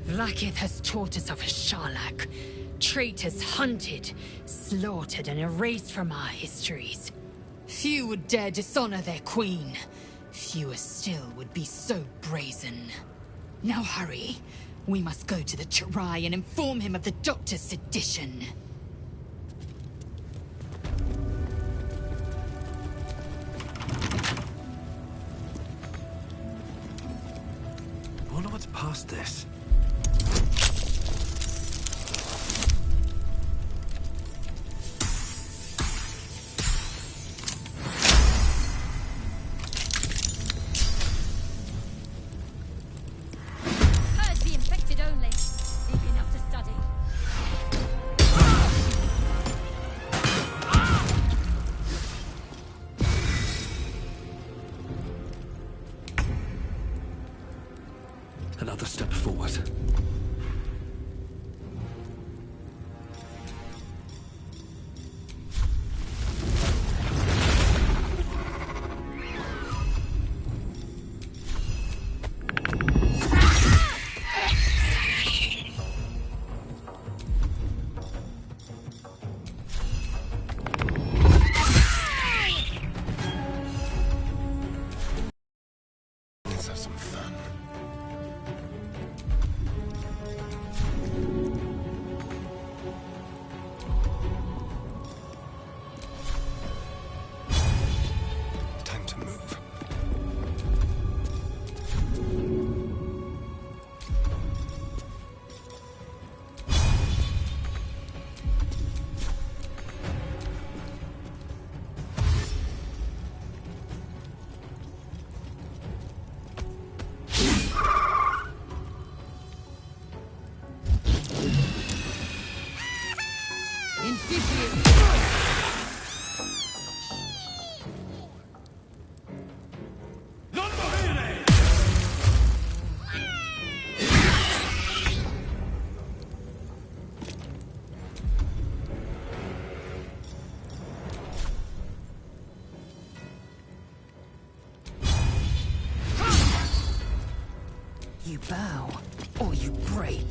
Vlaakith has taught us of a Sharlak. Traitors hunted, slaughtered, and erased from our histories. Few would dare dishonor their queen. Fewer still would be so brazen. Now hurry. We must go to the Chirai and inform him of the Doctor's sedition. I wonder what's past this. Another step forward. You bow, or you break.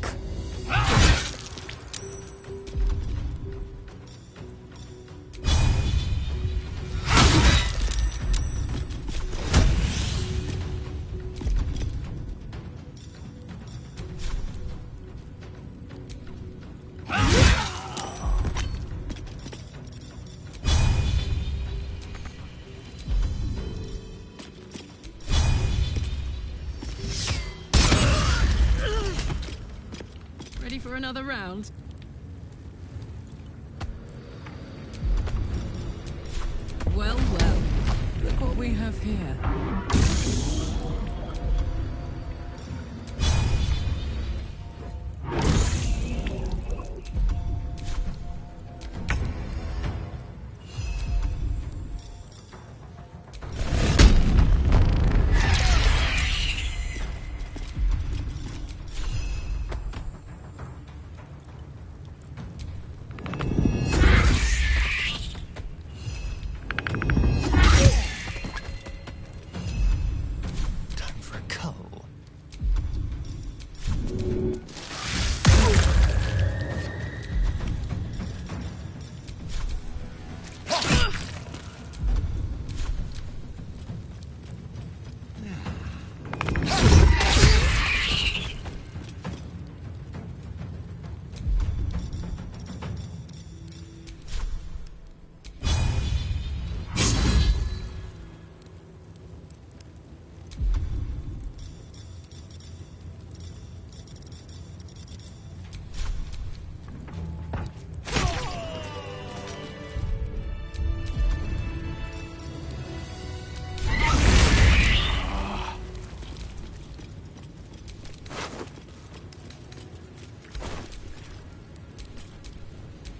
Ready for another round? Well, well. Look what we have here.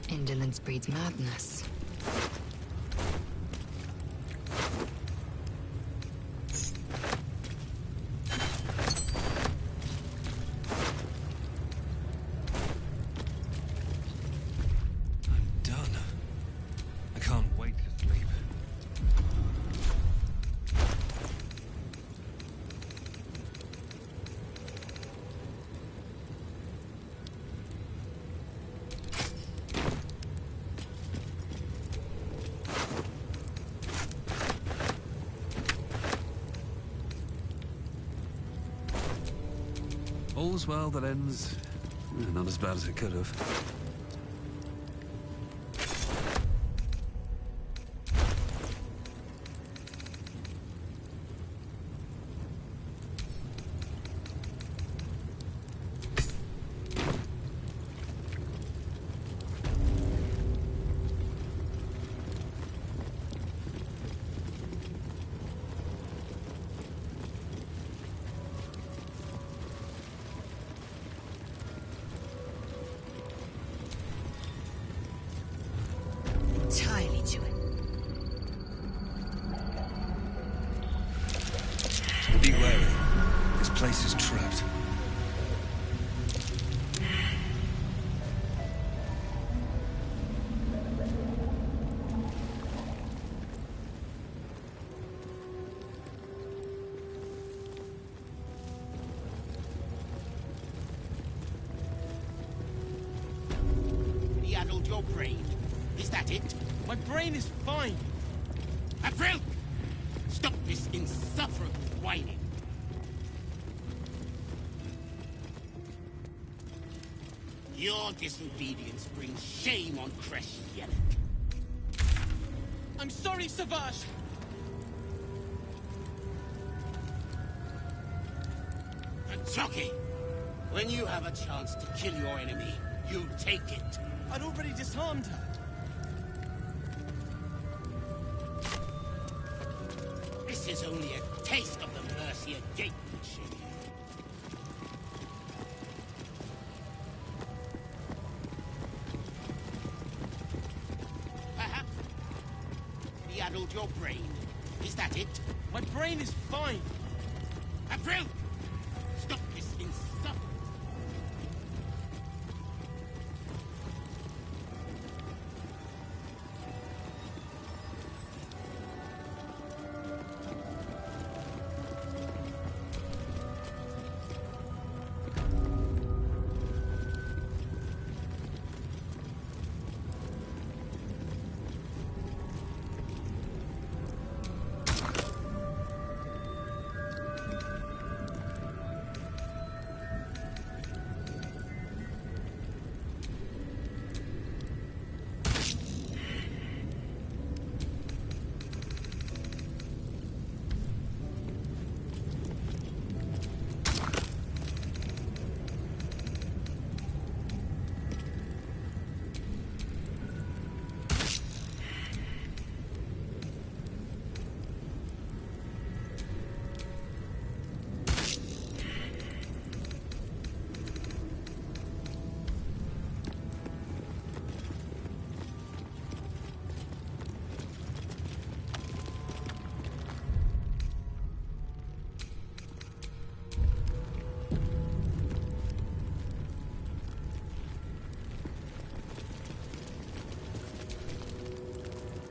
Indolence breeds madness. I'm done. I can't wait to sleep. All's well that ends not as bad as it could have. Entirely to it. Be wary. This place is trapped. He addled your brain. Is that it? My brain is fine. April! Stop this insufferable whining. Your disobedience brings shame on Kresh Yelek. I'm sorry, Savage. Kentucky! When you have a chance to kill your enemy, you take it. I'd already disarmed her. This is only a taste of the Mercia Gate machine. addled your brain. Is that it? My brain is fine. April! Stop this insult!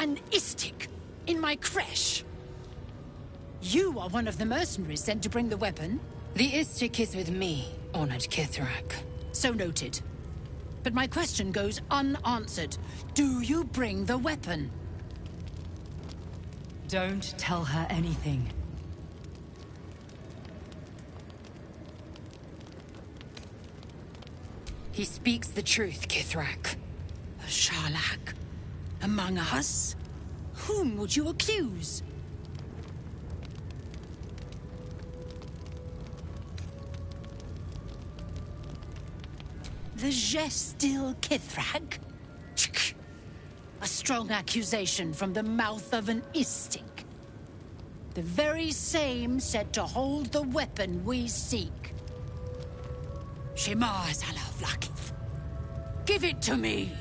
An istik in my creche. You are one of the mercenaries sent to bring the weapon. The istik is with me, honored Kithrak. So noted. But my question goes unanswered. Do you bring the weapon? Don't tell her anything. He speaks the truth, Kithrak. A Sharlak? Among us? Whom would you accuse? The Gestil Kithrak? A strong accusation from the mouth of an istik. The very same said to hold the weapon we seek. Shema Zalavlakith. Give it to me!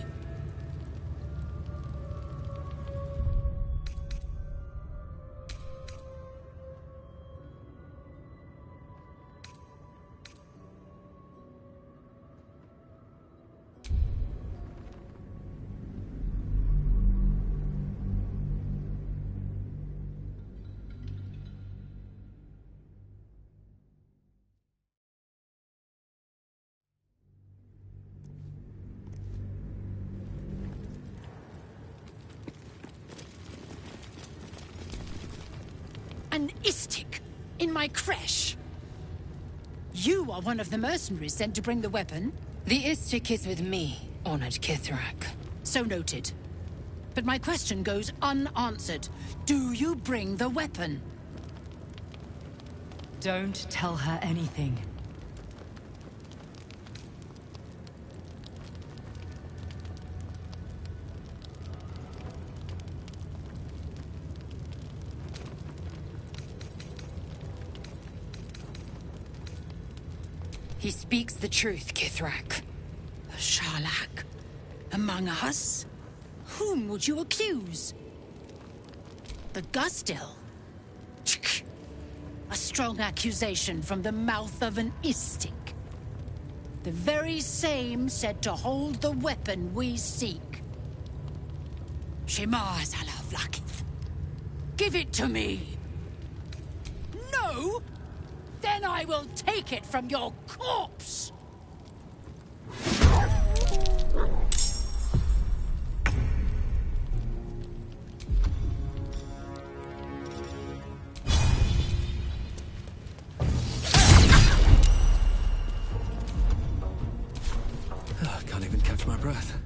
An istik in my creche. You are one of the mercenaries sent to bring the weapon. The istik is with me, honored Kithrak. So noted. But my question goes unanswered. Do you bring the weapon? Don't tell her anything. He speaks the truth, Kithrak. A Sharlak? Among us? Whom would you accuse? The Gustil? A strong accusation from the mouth of an istik. The very same said to hold the weapon we seek. Shema Zalavlakith. Give it to me! No! Then I will take it from your corpse! I can't even catch my breath.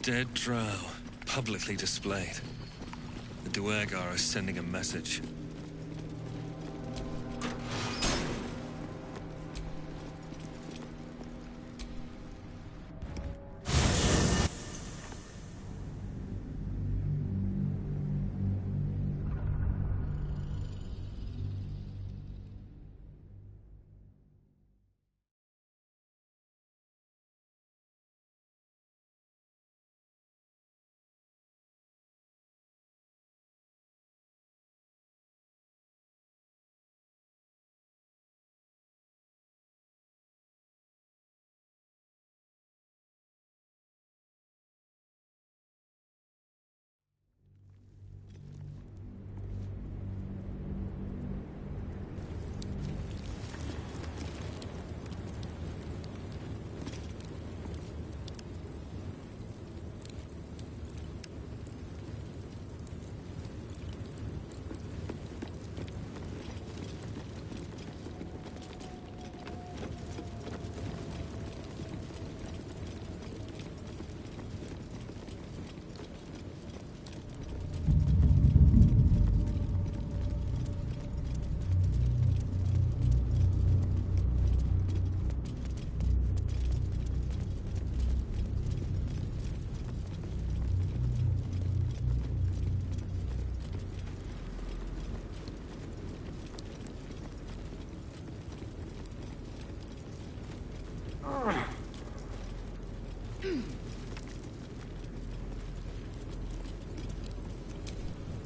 dead drow, publicly displayed. The Duergar are sending a message.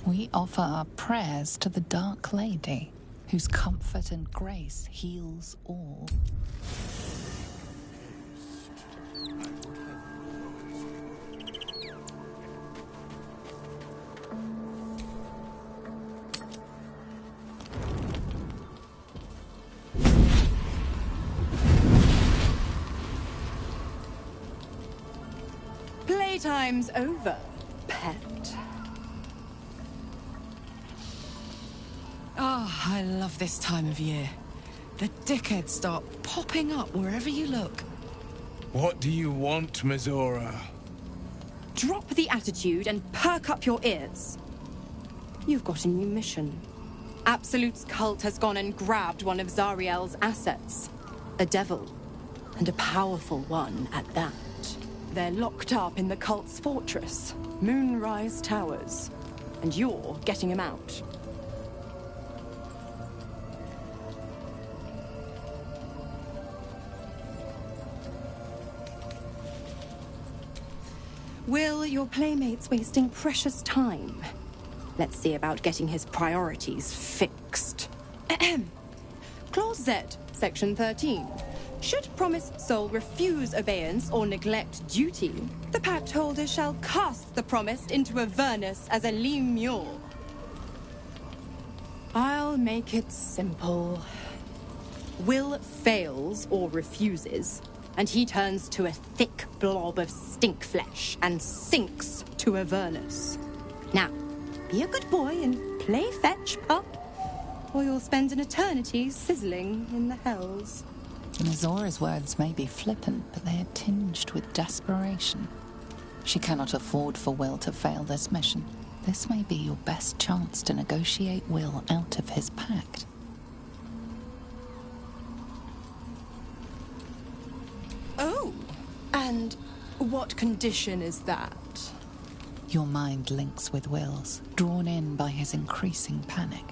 We offer our prayers to the Dark Lady, whose comfort and grace heals all. Playtime's over, pet. Oh, I love this time of year. The dickheads start popping up wherever you look. What do you want, Mizora? Drop the attitude and perk up your ears. You've got a new mission. Absolute's cult has gone and grabbed one of Zariel's assets. A devil. And a powerful one at that. They're locked up in the cult's fortress, Moonrise Towers. And you're getting him out. Will, your playmate's wasting precious time. Let's see about getting his priorities fixed. Clause Z, Section 13. Should promised soul refuse obeyance or neglect duty, the pact holder shall cast the promised into Avernus as a lemure. I'll make it simple. Will fails or refuses, and he turns to a thick blob of stink flesh and sinks to Avernus. Now, be a good boy and play fetch, pup, or you'll spend an eternity sizzling in the hells. Mizora's words may be flippant, but they are tinged with desperation. She cannot afford for Will to fail this mission. This may be your best chance to negotiate Will out of his pact. Oh, and what condition is that? Your mind links with Will's, drawn in by his increasing panic.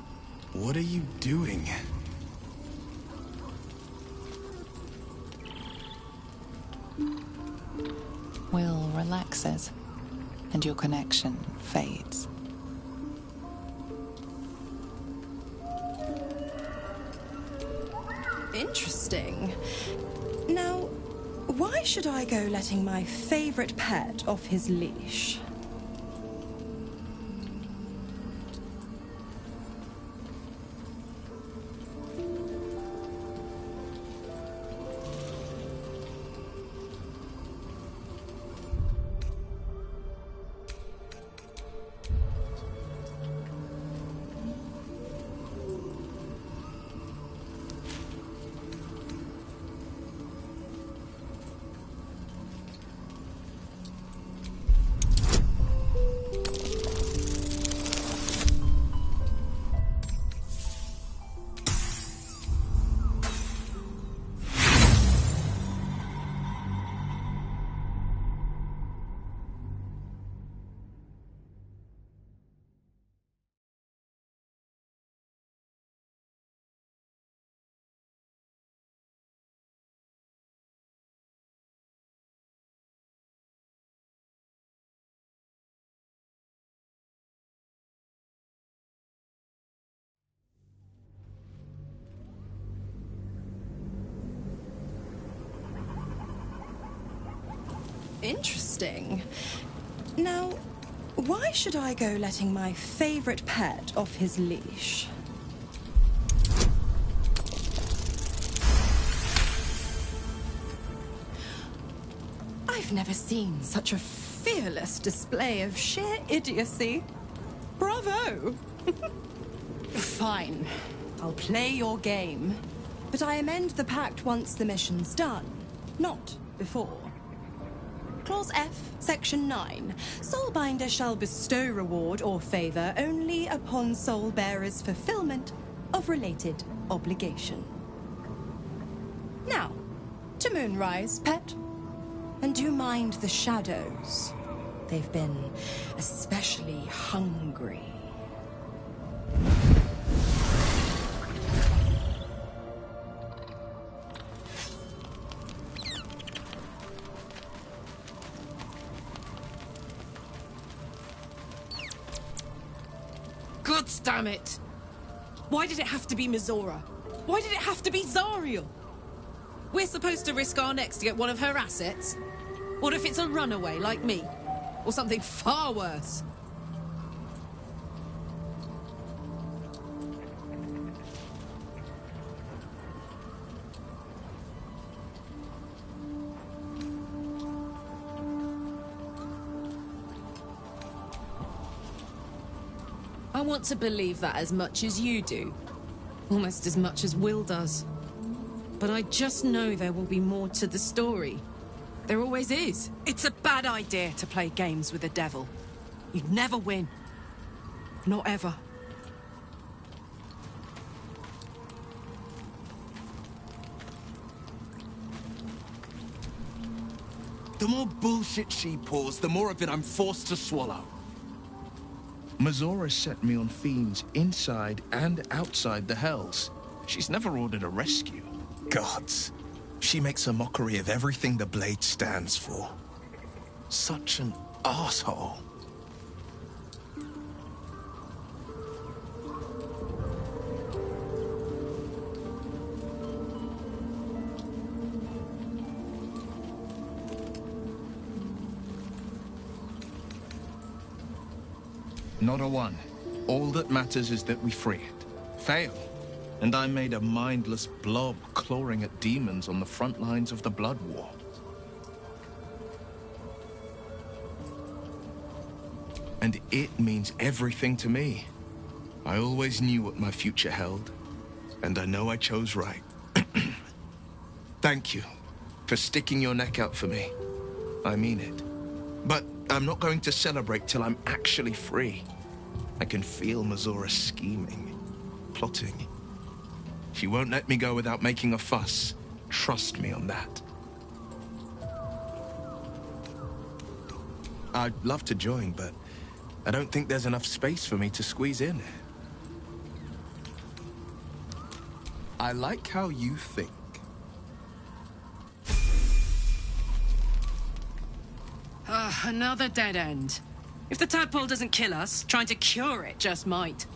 What are you doing? Will relaxes, and your connection fades. Interesting. Now, why should I go letting my favorite pet off his leash? Interesting. Now, why should I go letting my favorite pet off his leash? I've never seen such a fearless display of sheer idiocy. Bravo! Fine. I'll play your game. But I amend the pact once the mission's done, not before. Clause F, Section 9. Soulbinder shall bestow reward or favor only upon soul bearer's fulfillment of related obligation. Now, to Moonrise, pet. And do mind the shadows. They've been especially hungry. God damn it! Why did it have to be Mizora? Why did it have to be Zariel? We're supposed to risk our necks to get one of her assets? What if it's a runaway like me? Or something far worse? I want to believe that as much as you do. Almost as much as Will does. But I just know there will be more to the story. There always is. It's a bad idea to play games with the devil. You'd never win. Not ever. The more bullshit she pours, the more of it I'm forced to swallow. Mizora set me on fiends inside and outside the Hells. She's never ordered a rescue. Gods. She makes a mockery of everything the Blade stands for. Such an asshole. Not a one. All that matters is that we free it. Fail. And I made a mindless blob clawing at demons on the front lines of the Blood War. And it means everything to me. I always knew what my future held, and I know I chose right. Thank you for sticking your neck out for me. I mean it. But I'm not going to celebrate till I'm actually free. I can feel Mizora scheming, plotting. She won't let me go without making a fuss. Trust me on that. I'd love to join, but I don't think there's enough space for me to squeeze in. I like how you think. Another dead end. If the tadpole doesn't kill us, trying to cure it just might.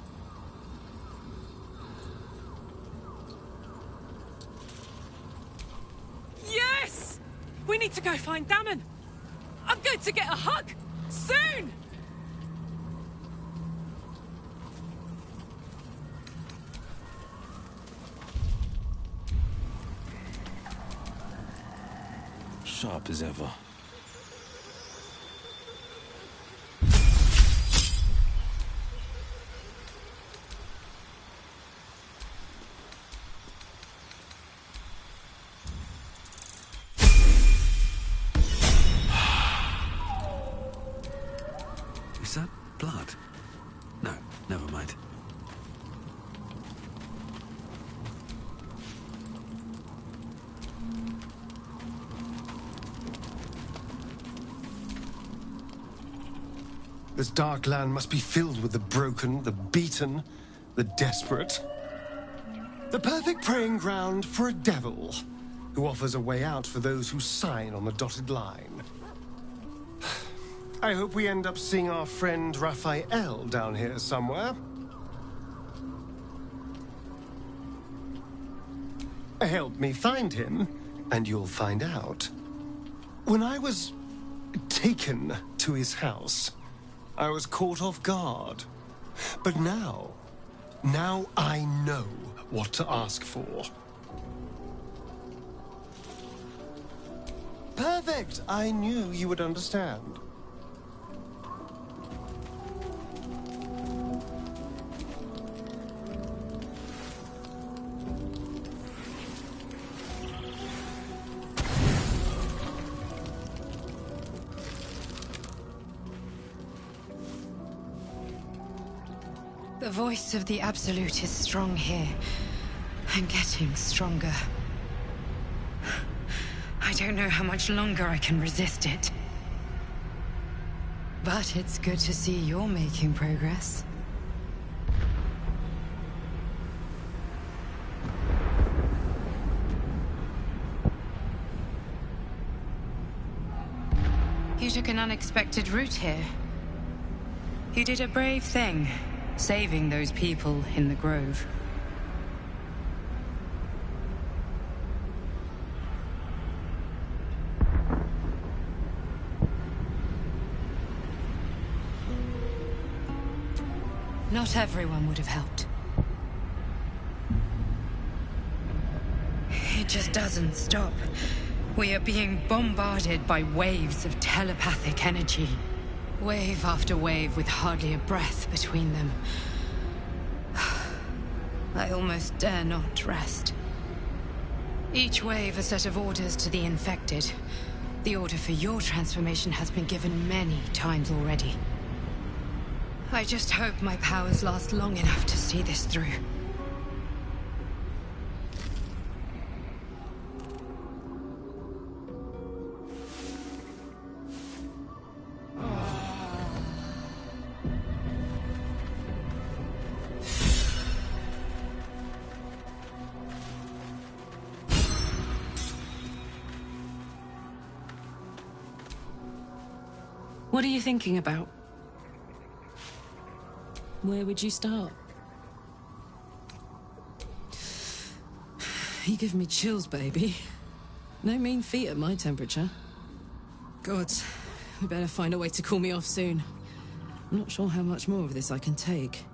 Yes! We need to go find Damon. I'm going to get a hug. Soon! Sharp as ever. Is that blood? No, never mind. This dark land must be filled with the broken, the beaten, the desperate. The perfect preying ground for a devil who offers a way out for those who sign on the dotted line. I hope we end up seeing our friend Raphael down here somewhere. Help me find him, and you'll find out. When I was taken to his house. I was caught off guard. But now I know what to ask for. Perfect! I knew you would understand. The voice of the Absolute is strong here, and getting stronger. I don't know how much longer I can resist it. But it's good to see you're making progress. You took an unexpected route here. You did a brave thing, saving those people in the grove. Not everyone would have helped. It just doesn't stop. We are being bombarded by waves of telepathic energy. Wave after wave with hardly a breath between them. I almost dare not rest. Each wave a set of orders to the infected. The order for your transformation has been given many times already. I just hope my powers last long enough to see this through. What are you thinking about? Where would you start? You give me chills, baby. No mean feat at my temperature. Gods, we better find a way to cool me off soon. I'm not sure how much more of this I can take.